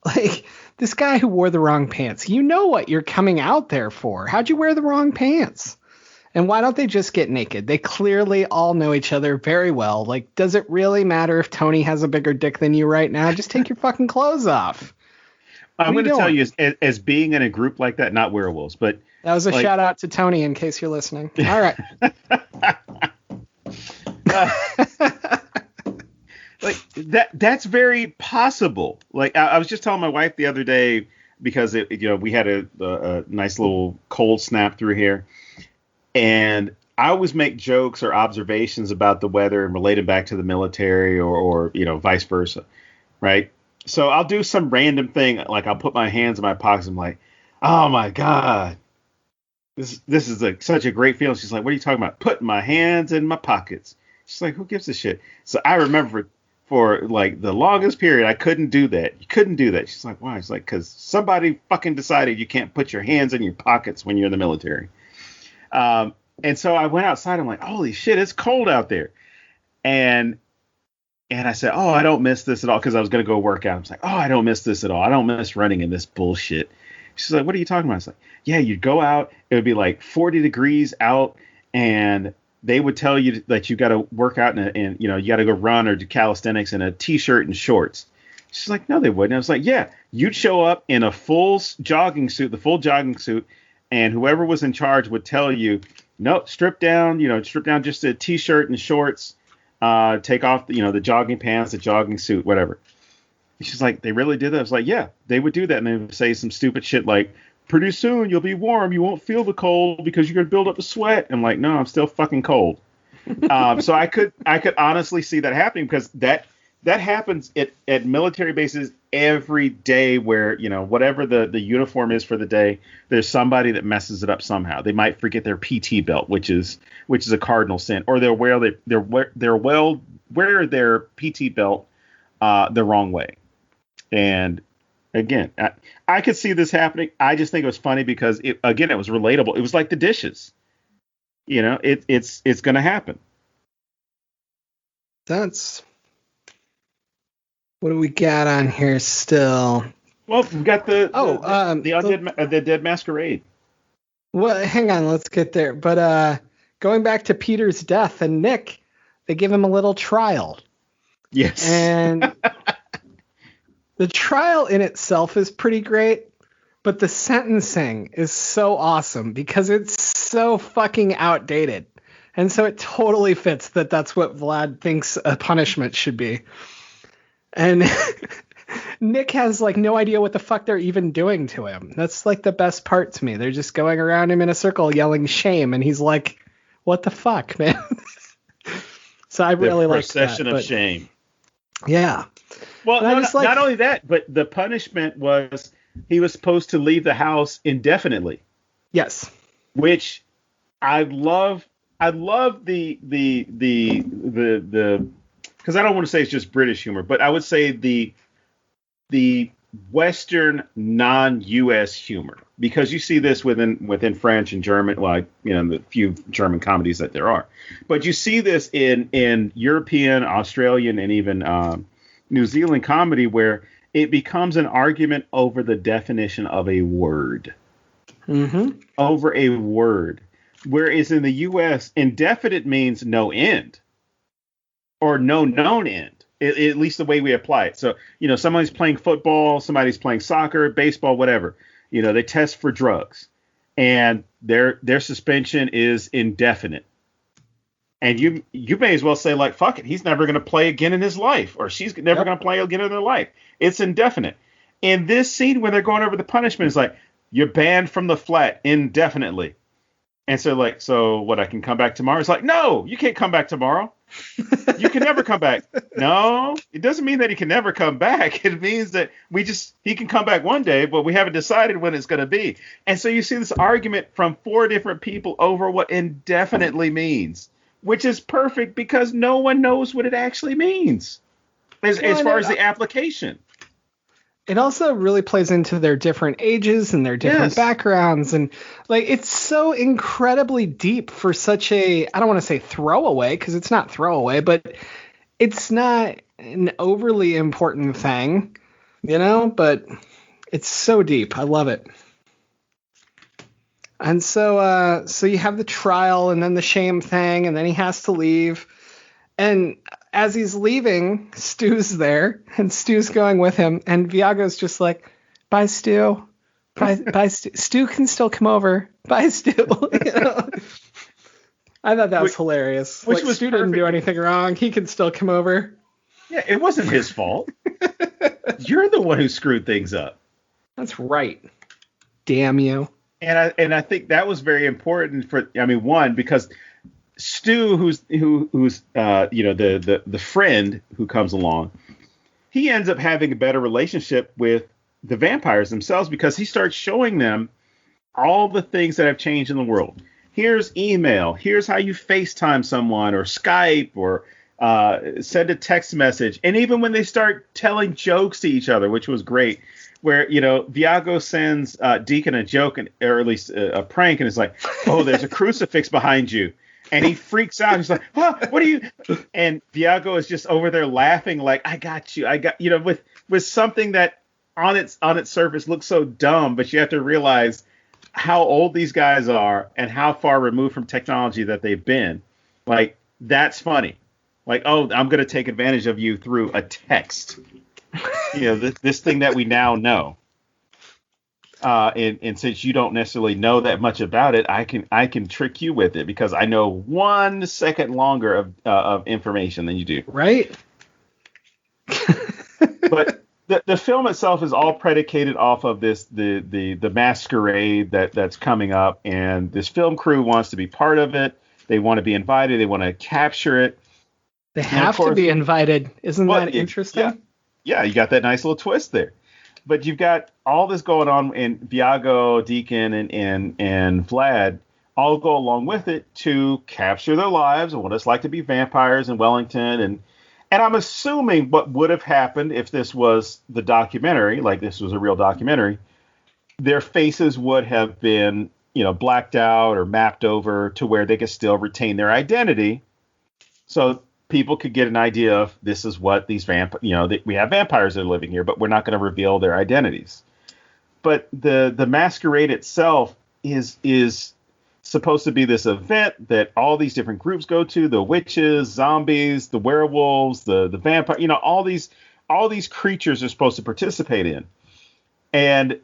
like, this guy who wore the wrong pants, you know what you're coming out there for. How'd you wear the wrong pants? And why don't they just get naked? They clearly all know each other very well. Like, does it really matter if Tony has a bigger dick than you right now? Just take your fucking clothes off. I'm going to tell you, as being in a group like that, not werewolves, but... That was a shout out to Tony in case you're listening. All right. Like that's very possible. Like I was just telling my wife the other day because we had a nice little cold snap through here, and I always make jokes or observations about the weather and relate it back to the military or vice versa, right? So I'll do some random thing like I'll put my hands in my pockets. I'm like, oh my god, this is such a great feeling. She's like, what are you talking about? Putting my hands in my pockets. She's like, who gives a shit? So I remember for like the longest period, I couldn't do that. You couldn't do that. She's like, why? It's like, because somebody fucking decided you can't put your hands in your pockets when you're in the military. And so I went outside. I'm like, holy shit, it's cold out there. And I said, oh, I don't miss this at all. Because I was going to go work out. I was like, oh, I don't miss this at all. I don't miss running in this bullshit. She's like, what are you talking about? I was like, yeah, you'd go out. It would be like 40 degrees out. And they would tell you that you got to work out and you got to go run or do calisthenics in a t-shirt and shorts. She's like, no, they wouldn't. I was like, yeah, you'd show up in a full jogging suit, and whoever was in charge would tell you, no, strip down just a t-shirt and shorts, take off the jogging pants, the jogging suit, whatever. She's like, they really did that? I was like, yeah, they would do that. And they would say some stupid shit like, pretty soon you'll be warm. You won't feel the cold because you're going to build up a sweat. I'm like, no, I'm still fucking cold. So I could honestly see that happening because that happens at military bases every day where, whatever the uniform is for the day, there's somebody that messes it up somehow. They might forget their PT belt, which is a cardinal sin, or they'll wear their PT belt the wrong way. And again, I could see this happening. I just think it was funny because it was relatable. It was like the dishes. It's going to happen. That's what do we got on here still? Well, we've got the Dead Masquerade. Well, hang on, let's get there. But going back to Peter's death and Nick, they give him a little trial. Yes. And the trial in itself is pretty great, but the sentencing is so awesome because it's so fucking outdated. And so it totally fits that's what Vlad thinks a punishment should be. And Nick has like no idea what the fuck they're even doing to him. That's like the best part to me. They're just going around him in a circle yelling shame. And he's like, what the fuck, man? So I really like that. Procession of shame. Yeah. Well, not only that, but the punishment was he was supposed to leave the house indefinitely. Yes. Which I love the because I don't want to say it's just British humor, but I would say the Western non-US humor, because you see this within French and German, the few German comedies that there are, but you see this in European, Australian, and even New Zealand comedy where it becomes an argument over the definition of a word. Mm-hmm. Over a word. Whereas in the U.S., indefinite means no end or no known end. At least the way we apply it. So, somebody's playing football, somebody's playing soccer, baseball, whatever. They test for drugs, and their suspension is indefinite. And you may as well say, like, fuck it, he's never going to play again in his life, or she's never going to play again in their life. It's indefinite. In this scene, when they're going over the punishment, it's like, you're banned from the flat indefinitely. And so what, I can come back tomorrow? It's like, no, you can't come back tomorrow. You can never come back. No, it doesn't mean that he can never come back. It means that he can come back one day, but we haven't decided when it's going to be. And so you see this argument from 4 different people over what indefinitely means, which is perfect because no one knows what it actually means as far as the application. It also really plays into their different ages and their different backgrounds. And like, it's so incredibly deep for such I don't want to say throwaway, because it's not throwaway, but it's not an overly important thing, but it's so deep. I love it. And so you have the trial and then the shame thing, and then he has to leave. And as he's leaving, Stu's there, and Stu's going with him, and Viago's just like, bye, Stu. Bye, Stu. Stu can still come over. Bye, Stu. I thought that was hilarious. Which was Stu didn't do anything wrong. He can still come over. Yeah, it wasn't his fault. You're the one who screwed things up. That's right. Damn you. And I think that was very important one, because Stu, who's the friend who comes along, he ends up having a better relationship with the vampires themselves, because he starts showing them all the things that have changed in the world. Here's email. Here's how you FaceTime someone, or Skype, or send a text message. And even when they start telling jokes to each other, which was great, where, Viago sends Deacon a joke, or at least a prank, and it's like, oh, there's a crucifix behind you. And he freaks out. And he's like, what are you? And Viago is just over there laughing like, I got you. With something that on its surface looks so dumb, but you have to realize how old these guys are and how far removed from technology that they've been. Like, that's funny. Like, oh, I'm going to take advantage of you through a text. This thing that we now know. And since you don't necessarily know that much about it, I can trick you with it because I know 1 second longer of information than you do. Right. But the film itself is all predicated off of the masquerade that's coming up, and this film crew wants to be part of it. They want to be invited. They want to capture it. They have to be invited. Isn't that interesting? Yeah, you got that nice little twist there. But you've got all this going on, and Viago, Deacon, and Vlad all go along with it to capture their lives and what it's like to be vampires in Wellington. And I'm assuming what would have happened if this was the documentary, like this was a real documentary, their faces would have been, blacked out or mapped over to where they could still retain their identity. So people could get an idea of this is what these we have vampires that are living here, but we're not going to reveal their identities. But the masquerade itself is supposed to be this event that all these different groups go to: the witches, zombies, the werewolves, the vampire. All these creatures are supposed to participate in. And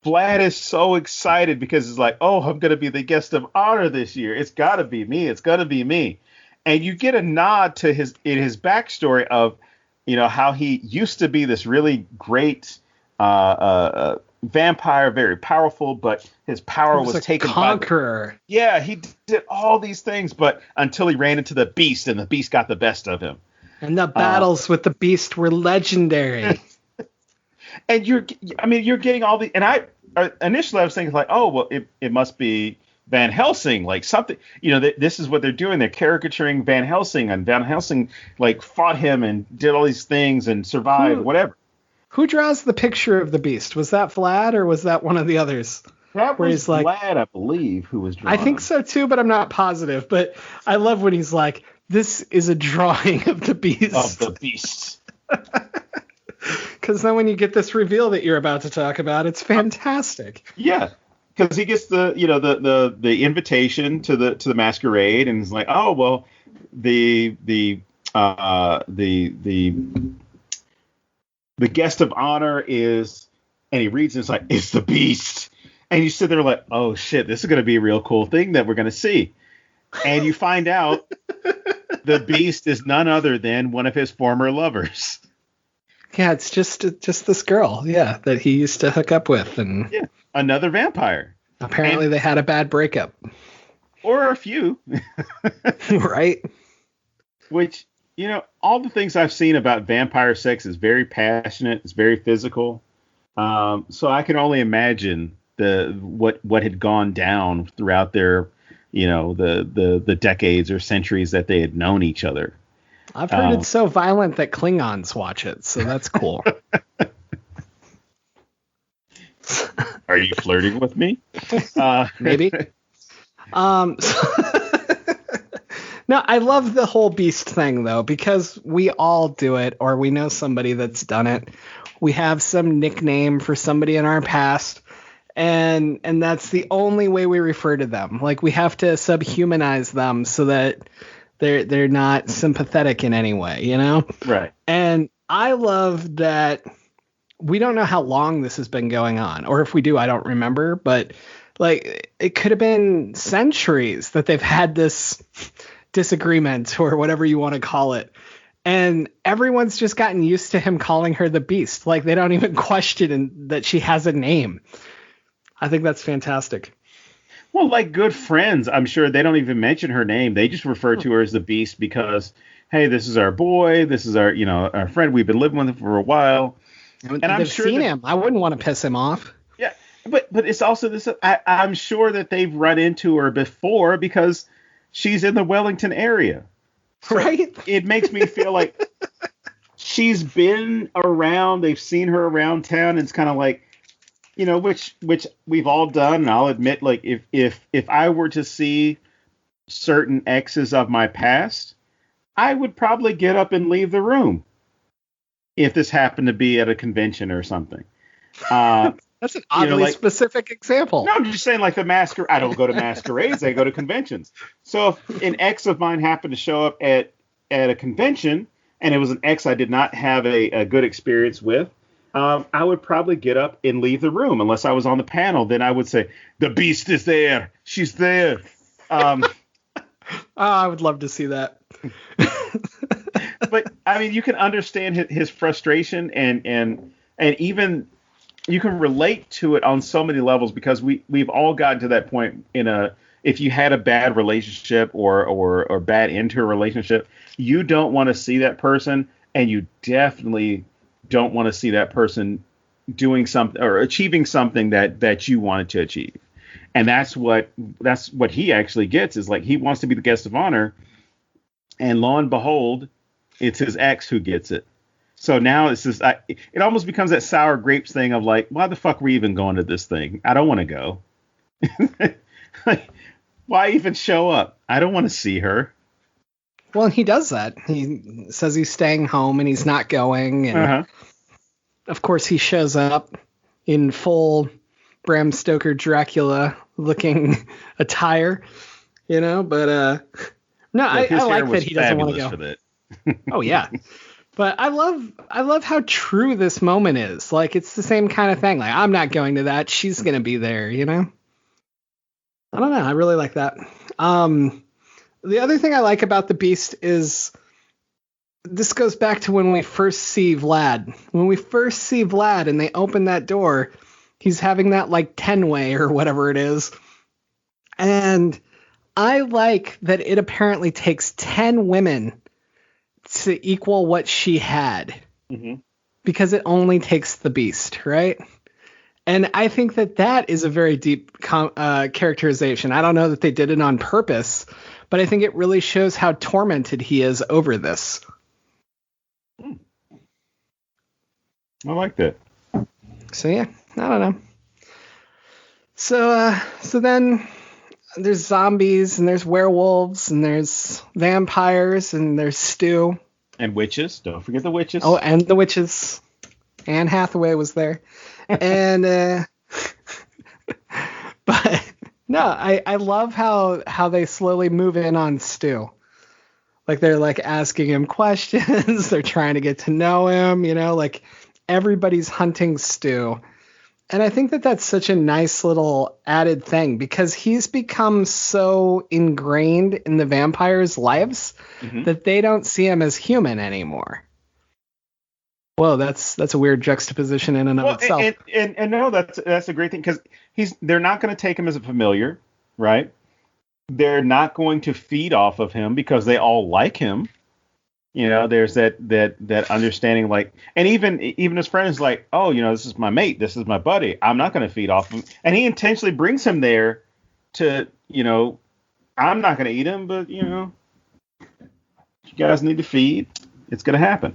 Vlad is so excited because it's like, oh, I'm going to be the guest of honor this year. It's got to be me. It's going to be me. And you get a nod to his backstory of, how he used to be this really great vampire, very powerful, but his power was taken conqueror. He did all these things, but until he ran into the beast, and the beast got the best of him. And the battles with the beast were legendary. And you're getting all the, and initially I was thinking like, oh, well, it must be Van Helsing, like something, this is what they're doing. They're caricaturing Van Helsing, and Van Helsing like fought him and did all these things and survived, whatever. Who draws the picture of the beast? Was that Vlad, or was that one of the others? That was Vlad, I believe, who was drawing. I think so too, but I'm not positive. But I love when he's like, this is a drawing of the beast. Of the beast. Because then when you get this reveal that you're about to talk about, it's fantastic. Yeah. Because he gets the invitation to the masquerade, and it's like, oh well, the the guest of honor is, and he reads and it's like, it's the Beast. And you sit there like, oh shit, this is going to be a real cool thing that we're going to see. And you find out the Beast is none other than one of his former lovers. Yeah, it's just this girl, yeah, that he used to hook up with, and yeah, another vampire. Apparently they had a bad breakup. Or a few. Right? Which, you know, all the things I've seen about vampire sex is very passionate, it's very physical. So I can only imagine what had gone down throughout their, you know, the decades or centuries that they had known each other. I've heard it's so violent that Klingons watch it, so that's cool. Are you flirting with me? Maybe. No, I love the whole Beast thing, though, because we all do it, or we know somebody that's done it. We have some nickname for somebody in our past, and that's the only way we refer to them. Like, we have to subhumanize them so that they're not sympathetic in any way, you know? Right. And I love that we don't know how long this has been going on, or if we do, I don't remember, but like it could have been centuries that they've had this disagreement or whatever you want to call it. And everyone's just gotten used to him calling her the Beast. Like, they don't even question that she has a name. I think that's fantastic. Well, like good friends, I'm sure they don't even mention her name. They just refer to her as the Beast because, hey, this is our boy. This is our, you know, our friend. We've been living with him for a while. And I'm sure seen him. I wouldn't want to piss him off. Yeah, but it's also this. I'm sure that they've run into her before because she's in the Wellington area. So right? It makes me feel like she's been around. They've seen her around town. And it's kind of like, you know, which we've all done. And I'll admit, like, if I were to see certain exes of my past, I would probably get up and leave the room if this happened to be at a convention or something. That's an oddly specific example. No, I'm just saying, like, the masquerade. I don't go to masquerades. I go to conventions. So if an ex of mine happened to show up at a convention and it was an ex I did not have a good experience with, I would probably get up and leave the room. Unless I was on the panel, then I would say, the Beast is there. She's there. I would love to see that. But, I mean, you can understand his frustration and even you can relate to it on so many levels because we've all gotten to that point if you had a bad relationship or bad into a relationship, you don't want to see that person, and you definitely don't want to see that person doing something or achieving something that you wanted to achieve. And that's what he actually gets, is like, he wants to be the guest of honor, and lo and behold, it's his ex who gets it. So now it's just, it almost becomes that sour grapes thing of like, why the fuck were we even going to this thing? I don't want to go. Like, why even show up? I don't want to see her. Well, he does that. He says he's staying home and he's not going. And of course he shows up in full Bram Stoker Dracula looking attire, you know, but no, I like that he doesn't want to go. Oh yeah. But I love how true this moment is. Like, it's the same kind of thing. Like, I'm not going to that. She's going to be there, you know? I don't know. I really like that. The other thing I like about the Beast is this goes back to when we first see Vlad. When we first see Vlad and they open that door, he's having that like 10-way or whatever it is. And I like that it apparently takes 10 women to equal what she had, because it only takes the Beast, right? And I think that is a very deep characterization. I don't know that they did it on purpose, but I think it really shows how tormented he is over this. I like that. So yeah, I don't know. So then there's zombies and there's werewolves and there's vampires and there's stew. And witches. Don't forget the witches. Oh, and the witches. Anne Hathaway was there. And but no, I love how they slowly move in on Stu. Like they're like asking him questions. They're trying to get to know him, like everybody's hunting Stu. And I think that that's such a nice little added thing because he's become so ingrained in the vampires' lives that they don't see him as human anymore. Whoa, that's a weird juxtaposition in and of itself. And no, that's a great thing because they're not going to take him as a familiar, right? They're not going to feed off of him because they all like him. There's that understanding, like, and even his friend is like, oh, this is my mate, this is my buddy. I'm not going to feed off him, and he intentionally brings him there to, I'm not going to eat him, but you guys need to feed. It's going to happen.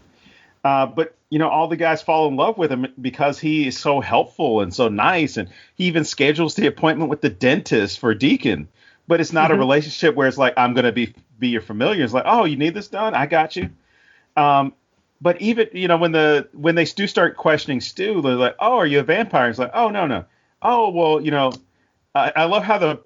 But all the guys fall in love with him because he is so helpful and so nice, and he even schedules the appointment with the dentist for Deacon. But it's not a relationship where it's like, I'm going to be your familiar. It's like, oh, you need this done? I got you. But even, when they do start questioning Stu, they're like, oh, are you a vampire? It's like, oh, no. Oh, well, I love how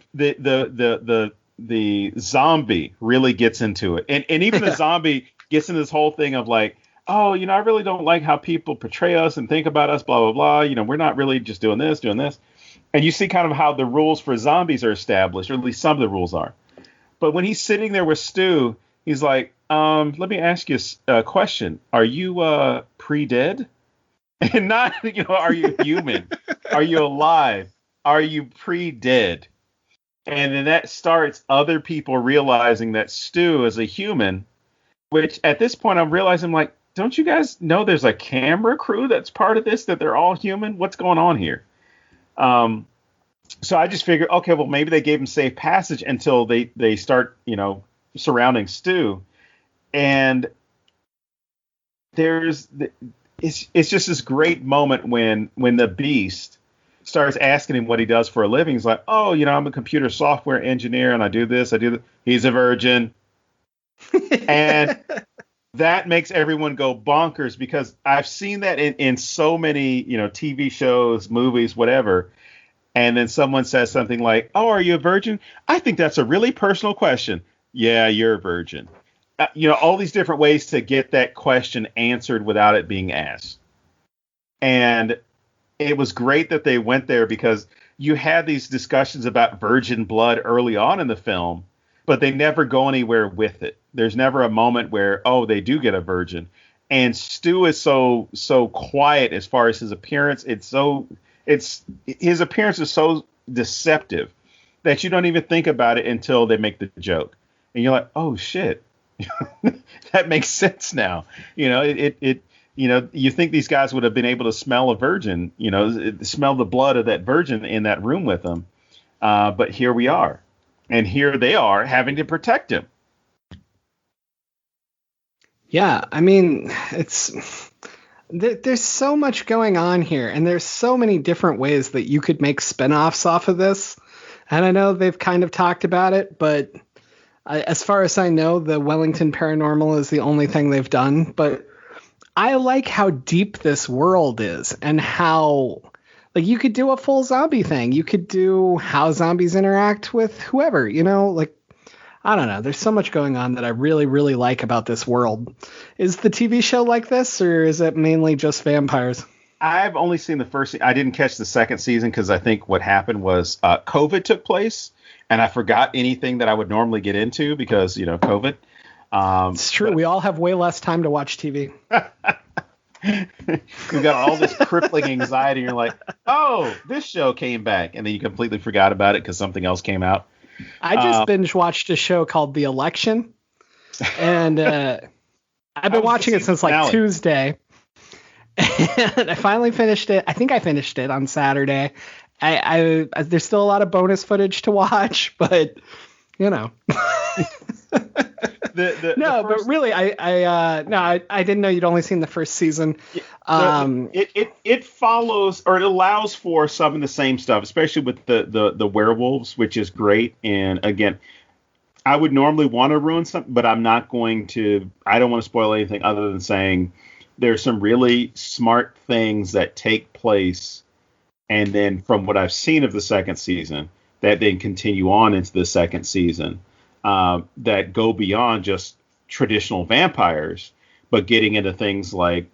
the zombie really gets into it. And even the zombie gets into this whole thing of like, oh, I really don't like how people portray us and think about us, blah, blah, blah. We're not really just doing this. And you see kind of how the rules for zombies are established, or at least some of the rules are. But when he's sitting there with Stu, he's like, let me ask you a question. Are you pre-dead? And not, are you human? Are you alive? Are you pre-dead? And then that starts other people realizing that Stu is a human, which at this point I'm realizing, like, don't you guys know there's a camera crew that's part of this, that they're all human? What's going on here? So I just figured, okay, well, maybe they gave him safe passage until they start, surrounding Stu. And it's just this great moment when the Beast starts asking him what he does for a living. He's like, oh, I'm a computer software engineer and I do this. He's a virgin. And that makes everyone go bonkers because I've seen that in so many, TV shows, movies, whatever. And then someone says something like, oh, are you a virgin? I think that's a really personal question. Yeah, you're a virgin. All these different ways to get that question answered without it being asked. And it was great that they went there because you had these discussions about virgin blood early on in the film, but they never go anywhere with it. There's never a moment where, oh, they do get a virgin. And Stu is so quiet as far as his appearance. His appearance is so deceptive that you don't even think about it until they make the joke. And you're like, oh, shit. That makes sense now. You think these guys would have been able to smell a virgin, smell the blood of that virgin in that room with them. But here we are. And here they are having to protect him. Yeah, I mean, there's so much going on here, and there's so many different ways that you could make spinoffs off of this. And I know they've kind of talked about it, but as far as I know, the Wellington Paranormal is the only thing they've done. But I like how deep this world is and how, like, you could do a full zombie thing. You could do how zombies interact with whoever, I don't know. There's so much going on that I really, really like about this world. Is the TV show like this, or is it mainly just vampires? I've only seen the first. I didn't catch the second season because I think what happened was COVID took place, and I forgot anything that I would normally get into because, COVID. It's true. We all have way less time to watch TV. You've got all this crippling anxiety. You're like, oh, this show came back. And then you completely forgot about it because something else came out. I just binge watched a show called The Election, and I've been watching it since like Tuesday, and I finally finished it. I think I finished it on Saturday. I there's still a lot of bonus footage to watch, but but really, I didn't know you'd only seen the first season. It follows, or it allows for some of the same stuff, especially with the werewolves, which is great. And again, I would normally want to ruin something, but I'm not going to. I don't want to spoil anything other than saying there's some really smart things that take place, and then from what I've seen of the second season, that then continue on into the second season. That go beyond just traditional vampires, but getting into things like,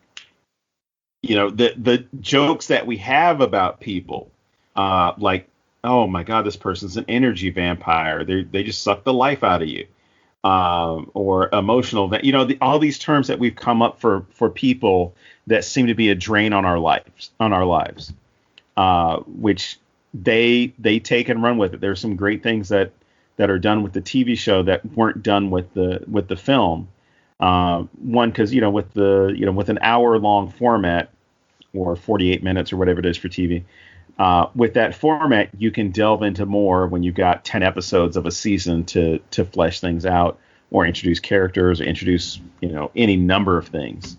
the jokes that we have about people, like, oh my God, this person's an energy vampire. They just suck the life out of you. Or emotional, all these terms that we've come up for people that seem to be a drain on our lives, which they take and run with it. There's some great things that are done with the TV show that weren't done with the film. One, because with an hour long format, or 48 minutes or whatever it is for TV. With that format, you can delve into more when you've got 10 episodes of a season to flesh things out, or introduce characters, or introduce any number of things.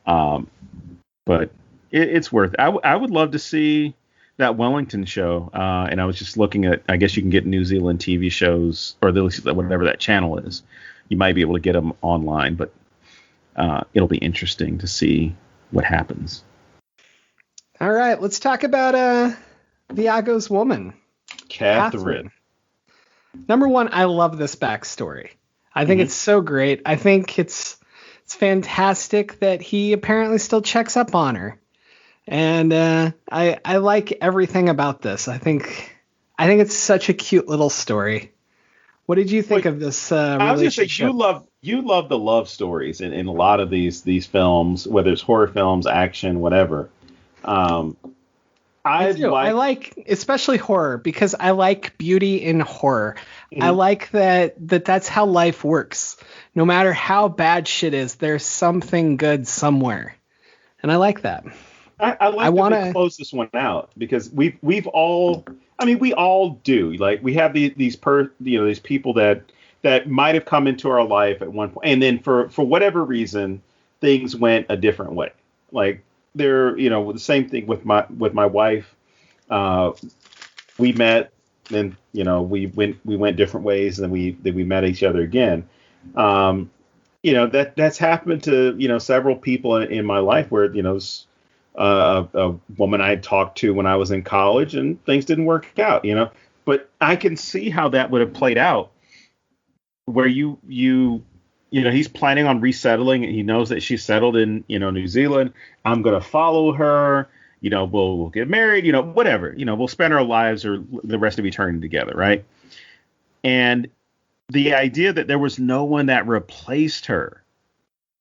But it's worth it. I would love to see that Wellington show. And I was just looking at, I guess you can get New Zealand TV shows, or whatever that channel is. You might be able to get them online, but it'll be interesting to see what happens. All right, let's talk about Viago's woman, Catherine. Number one, I love this backstory. I think it's so great. I think it's fantastic that he apparently still checks up on her, and I like everything about this. I think it's such a cute little story. What did you think of this relationship? I was going to say, you love the love stories in a lot of these films, whether it's horror films, action, whatever. I like especially horror, because I like beauty in horror. Mm-hmm. I like that's how life works. No matter how bad shit is, there's something good somewhere, and I like that. I want to close this one out, because we all do. Like, we have these people that might have come into our life at one point, and then for whatever reason things went a different way. Like, the same thing with my wife. We met, then we went different ways, and then we met each other again. That's happened to several people in my life, where a woman I had talked to when I was in college, and things didn't work out. But I can see how that would have played out, where he's planning on resettling, and he knows that she's settled in, New Zealand. I'm going to follow her, we'll get married, whatever, we'll spend our lives or the rest of eternity together. Right. And the idea that there was no one that replaced her,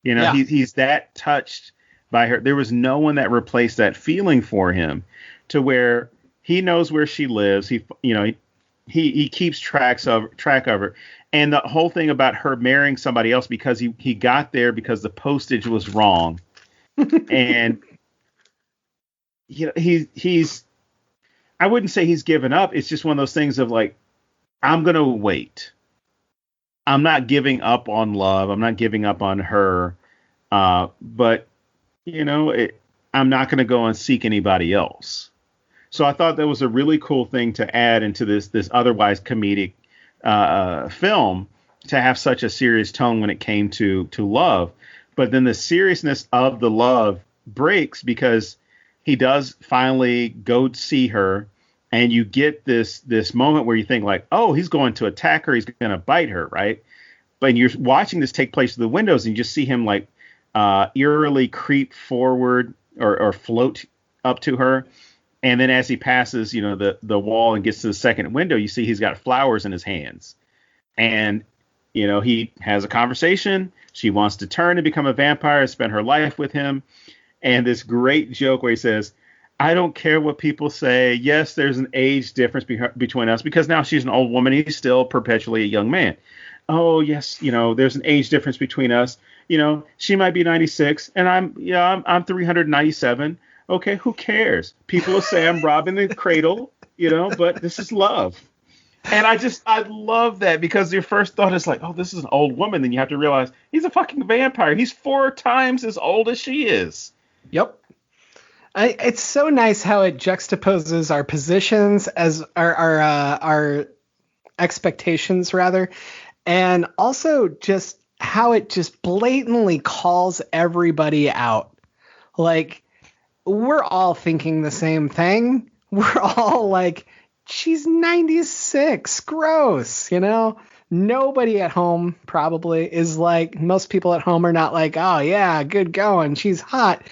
he's that touched by her. There was no one that replaced that feeling for him, to where he knows where she lives. He keeps track of her. And the whole thing about her marrying somebody else because he got there because the postage was wrong. And he's I wouldn't say he's given up. It's just one of those things of like, I'm going to wait. I'm not giving up on love. I'm not giving up on her. But I'm not going to go and seek anybody else. So I thought that was a really cool thing to add into this otherwise comedic film, to have such a serious tone when it came to love. But then the seriousness of the love breaks, because he does finally go see her, and you get this moment where you think like, oh, he's going to attack her, he's going to bite her, right? But you're watching this take place through the windows, and you just see him like eerily creep forward or float up to her. And then as he passes, the wall and gets to the second window, you see he's got flowers in his hands. And, he has a conversation. She wants to turn and become a vampire and spend her life with him. And this great joke where he says, I don't care what people say. Yes, there's an age difference between us, because now she's an old woman. He's still perpetually a young man. Oh, yes, there's an age difference between us. She might be 96 and I'm 397. Okay, who cares? People will say I'm robbing the cradle, but this is love. And I love that, because your first thought is like, oh, this is an old woman. Then you have to realize he's a fucking vampire. He's 4 times as old as she is. Yep. It's so nice how it juxtaposes our positions as our expectations, rather. And also just how it just blatantly calls everybody out. Like, we're all thinking the same thing. We're all like, she's 96. Gross. Nobody at home probably is like, most people at home are not like, oh yeah, good going, she's hot.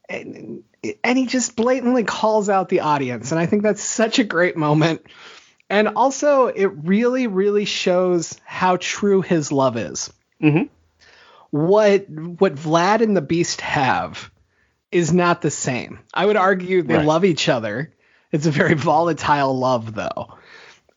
And he just blatantly calls out the audience. And I think that's such a great moment. And also, it really, really shows how true his love is. Mm-hmm. What Vlad and the Beast have is not the same. I would argue they love each other. It's a very volatile love, though.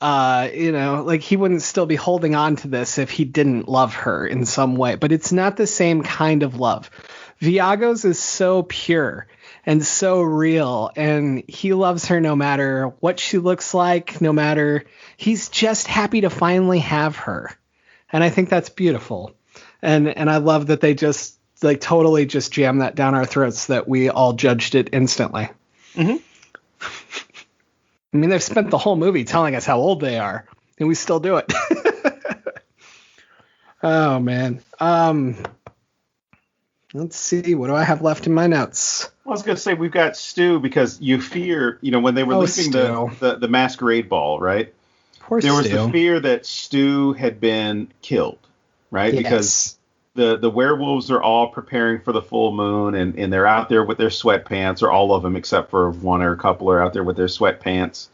Like he wouldn't still be holding on to this if he didn't love her in some way. But it's not the same kind of love. Viago's is so pure and so real, and he loves her no matter what she looks like, no matter, he's just happy to finally have her. And I think that's beautiful. And I love that they just like totally just jam that down our throats, that we all judged it instantly. Mm-hmm. I mean, they've spent the whole movie telling us how old they are, and we still do it. Oh man. Let's see. What do I have left in my notes? Well, I was going to say we've got Stu, because you fear, when they were leaving the masquerade ball, right? Poor there was Stu. the fear that Stu had been killed, right? Yes. Because the werewolves are all preparing for the full moon, and they're out there with their sweatpants, or all of them except for one or a couple are out there with their sweatpants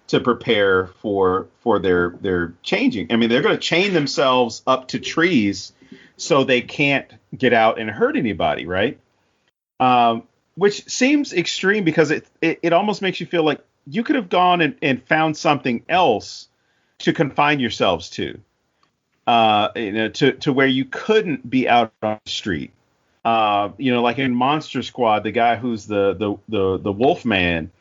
to prepare for their changing. I mean, they're going to chain themselves up to trees so they can't get out and hurt anybody, right? Which seems extreme, because it almost makes you feel like you could have gone and found something else to confine yourselves to, to where you couldn't be out on the street. Like in Monster Squad, the guy who's the wolf man,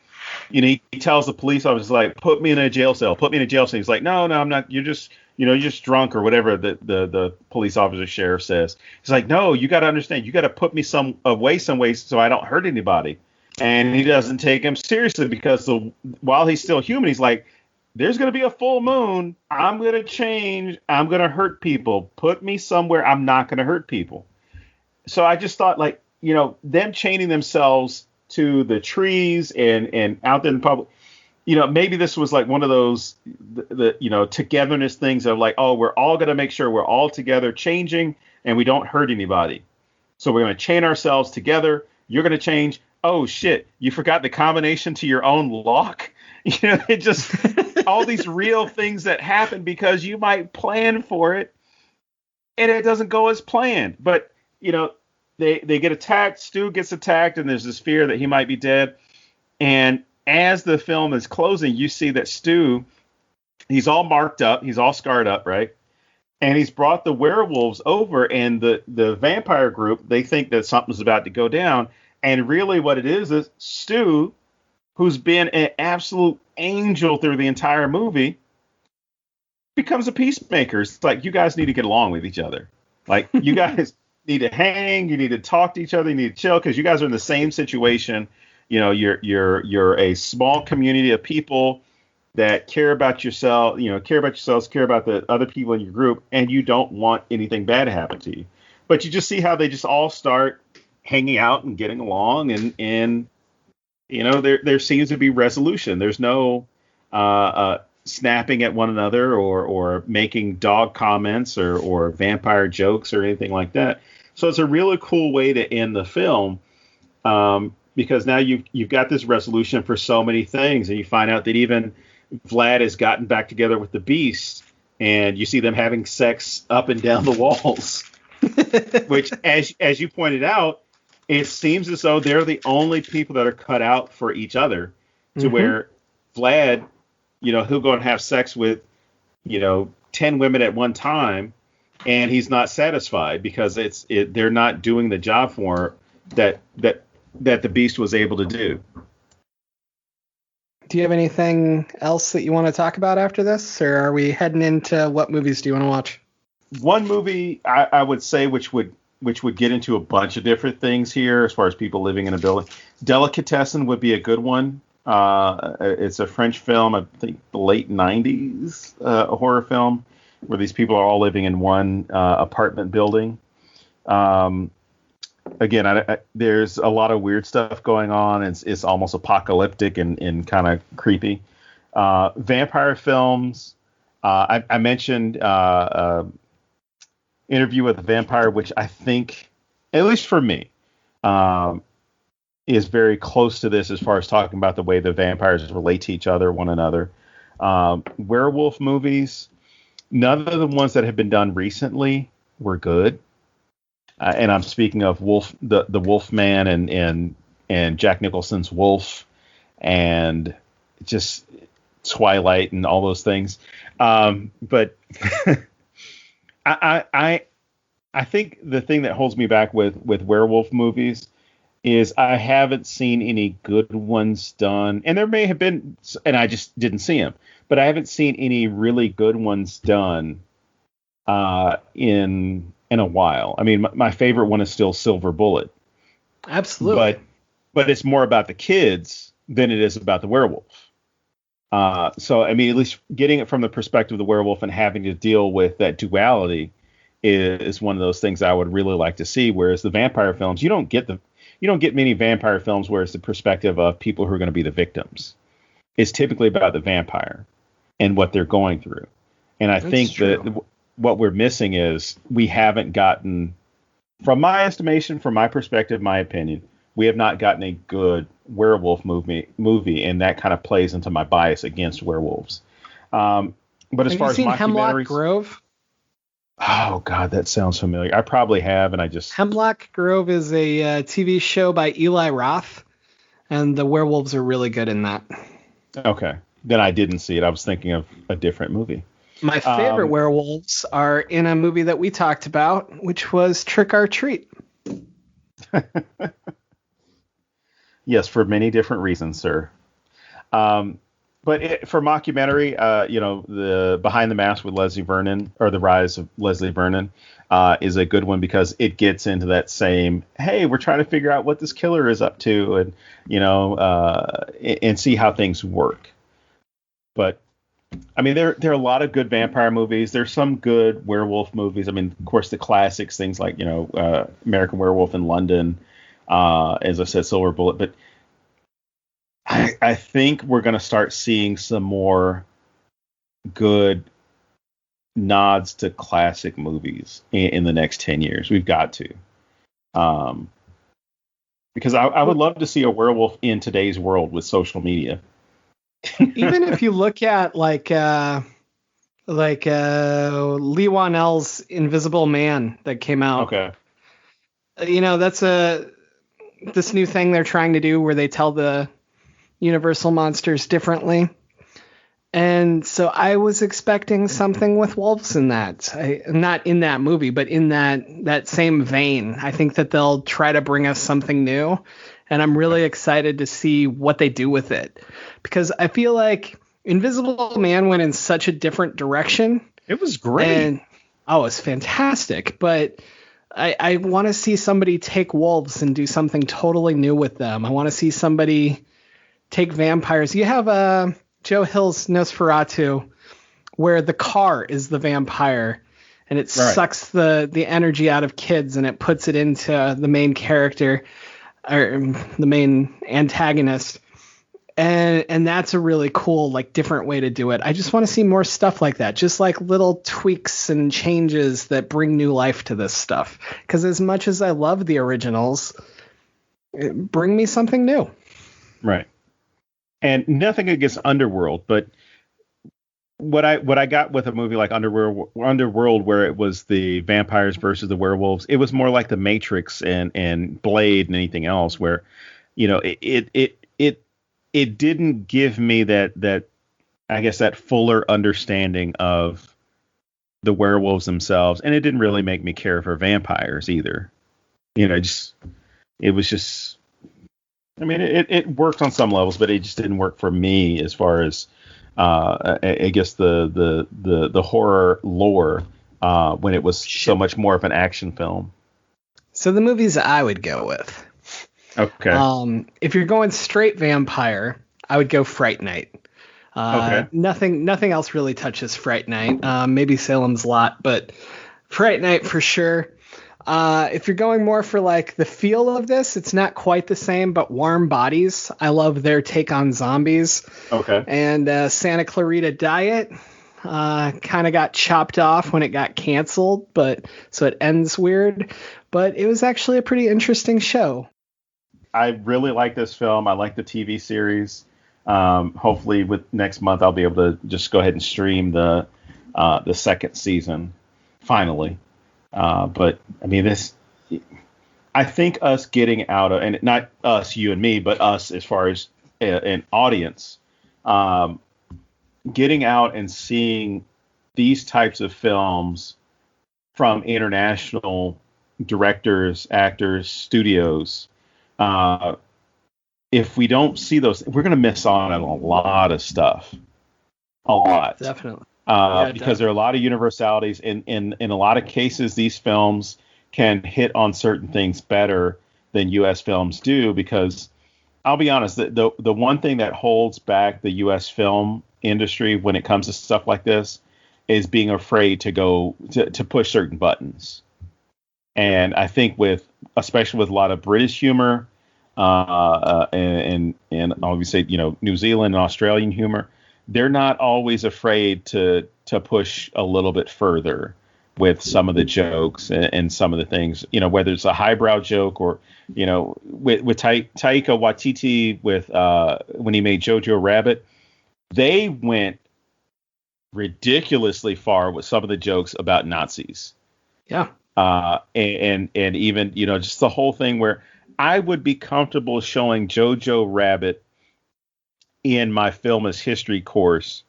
he tells the police officer, like, put me in a jail cell. He's like, no, I'm not. You're just drunk, or whatever the police officer sheriff says. He's like, no, you got to understand. You got to put me away some way so I don't hurt anybody. And he doesn't take him seriously, because while he's still human, he's like, there's going to be a full moon. I'm going to change. I'm going to hurt people. Put me somewhere I'm not going to hurt people. So I just thought, like, them chaining themselves to the trees and out there in public, maybe this was like one of those, the togetherness things of like, oh, we're all going to make sure we're all together changing and we don't hurt anybody. So we're going to chain ourselves together. You're going to change. Oh, shit. You forgot the combination to your own lock. It just all these real things that happen because you might plan for it and it doesn't go as planned. But, they get attacked. Stu gets attacked, and there's this fear that he might be dead. And as the film is closing, you see that Stu, he's all marked up. He's all scarred up, right? And he's brought the werewolves over, and the vampire group, they think that something's about to go down. And really what it is Stu, who's been an absolute angel through the entire movie, becomes a peacemaker. It's like, you guys need to get along with each other. Like, you guys need to hang, you need to talk to each other, you need to chill, because you guys are in the same situation. You're a small community of people that care about yourself, care about yourselves, care about the other people in your group, and you don't want anything bad to happen to you. But you just see how they just all start hanging out and getting along, and there seems to be resolution. There's no snapping at one another or making dog comments or vampire jokes or anything like that. So it's a really cool way to end the film, because now you've got this resolution for so many things, and you find out that even Vlad has gotten back together with the Beast, and you see them having sex up and down the walls, which, as you pointed out, it seems as though they're the only people that are cut out for each other, to where Vlad, he'll go and have sex with, 10 women at one time, and he's not satisfied because they're not doing the job for that the Beast was able to do. Do you have anything else that you want to talk about after this, or are we heading into what movies do you want to watch? One movie I would say, which would get into a bunch of different things here as far as people living in a building. Delicatessen would be a good one. It's a French film, I think the late 90s, a horror film where these people are all living in one apartment building. Again, there's a lot of weird stuff going on. It's almost apocalyptic and kind of creepy. Vampire films, I mentioned Interview with a Vampire, which I think, at least for me, is very close to this as far as talking about the way the vampires relate to each other, one another. Werewolf movies, none of the ones that have been done recently were good. And I'm speaking of the Wolfman and Jack Nicholson's Wolf, and just Twilight and all those things. But I think the thing that holds me back with werewolf movies is I haven't seen any good ones done, and there may have been, and I just didn't see them. But I haven't seen any really good ones done in a while. I mean, my favorite one is still Silver Bullet. Absolutely. But it's more about the kids than it is about the werewolf. So, I mean, at least getting it from the perspective of the werewolf and having to deal with that duality is one of those things I would really like to see. Whereas the vampire films, you don't get many vampire films where it's the perspective of people who are going to be the victims. It's typically about the vampire and what they're going through. And I think that what we're missing is we haven't gotten, from my estimation, from my perspective, my opinion, we have not gotten a good werewolf movie, and that kind of plays into my bias against werewolves. But as far as documentaries, Hemlock Grove? Oh God, that sounds familiar. I probably have, and I just Hemlock Grove is a TV show by Eli Roth, and the werewolves are really good in that. Okay, then I didn't see it. I was thinking of a different movie. My favorite werewolves are in a movie that we talked about, which was Trick or Treat. Yes, for many different reasons, sir. But for mockumentary, the Behind the Mask with Leslie Vernon, or The Rise of Leslie Vernon, is a good one because it gets into that same, hey, we're trying to figure out what this killer is up to, and and see how things work. But I mean, there are a lot of good vampire movies. There's some good werewolf movies. I mean, of course, the classics, things like American Werewolf in London, as I said, Silver Bullet. But I think we're going to start seeing some more good nods to classic movies in the next 10 years. We've got to. Because I would love to see a werewolf in today's world with social media. Even if you look at like Lee Whannell's Invisible Man that came out. Okay. That's this new thing they're trying to do where they tell the Universal monsters differently. And so I was expecting something with wolves in that. Not in that movie, but in that same vein. I think that they'll try to bring us something new. And I'm really excited to see what they do with it. Because I feel like Invisible Man went in such a different direction. It was great. It's fantastic. But I want to see somebody take wolves and do something totally new with them. I want to see somebody take vampires. You have Joe Hill's Nosferatu, where the car is the vampire, and it sucks the energy out of kids, and it puts it into the main character, or the main antagonist. And that's a really cool, different way to do it. I just want to see more stuff like that. Just little tweaks and changes that bring new life to this stuff. Because as much as I love the originals, bring me something new. Right. And nothing against Underworld, but what I got with a movie like Underworld, where it was the vampires versus the werewolves, it was more like The Matrix and Blade and anything else, where it didn't give me that I guess that fuller understanding of the werewolves themselves, and it didn't really make me care for vampires either. It was just. I mean, it worked on some levels, but it just didn't work for me as far as I guess the horror lore when it was so much more of an action film. So the movies I would go with. Okay. If you're going straight vampire, I would go Fright Night. Okay. Nothing else really touches Fright Night. Maybe Salem's Lot, but Fright Night for sure. If you're going more for the feel of this, it's not quite the same, but Warm Bodies. I love their take on zombies. Okay. And Santa Clarita Diet. Kind of got chopped off when it got canceled, but so it ends weird. But it was actually a pretty interesting show. I really like this film. I like the TV series. Hopefully, with next month, I'll be able to just go ahead and stream the second season finally. But I mean, I think us getting out of, and not us, you and me, but us as far as an audience, getting out and seeing these types of films from international directors, actors, studios. If we don't see those, we're going to miss on a lot of stuff. A lot. Definitely. Because there are a lot of universalities. In a lot of cases, these films can hit on certain things better than U.S. films do. Because I'll be honest, the one thing that holds back the U.S. film industry when it comes to stuff like this is being afraid to go to push certain buttons. And I think especially with a lot of British humor, and obviously, New Zealand and Australian humor, they're not always afraid to push a little bit further with some of the jokes and some of the things, whether it's a highbrow joke or, with Taika Waititi when he made Jojo Rabbit, they went ridiculously far with some of the jokes about Nazis. Yeah. And even, just the whole thing where I would be comfortable showing Jojo Rabbit in my film as history course,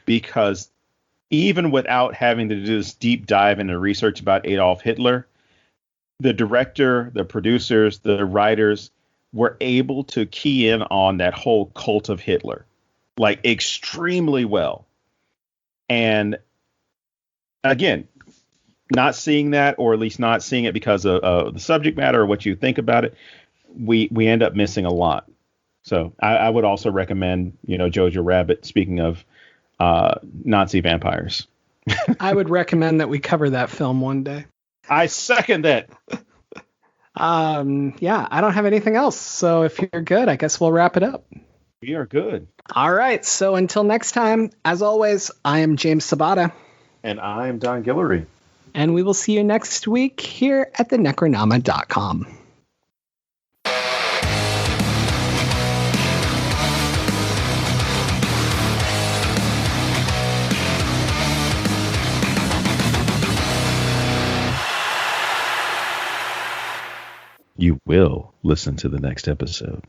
because even without having to do this deep dive into research about Adolf Hitler, the director, the producers, the writers were able to key in on that whole cult of Hitler, like extremely well. And again, not seeing that, or at least not seeing it because of the subject matter or what you think about it, we end up missing a lot. So I would also recommend, Jojo Rabbit, speaking of Nazi vampires. I would recommend that we cover that film one day. I second that. Yeah, I don't have anything else. So if you're good, I guess we'll wrap it up. We are good. All right. So until next time, as always, I am James Sabata. And I am Don Guillory. And we will see you next week here at thenecronama.com. You will listen to the next episode.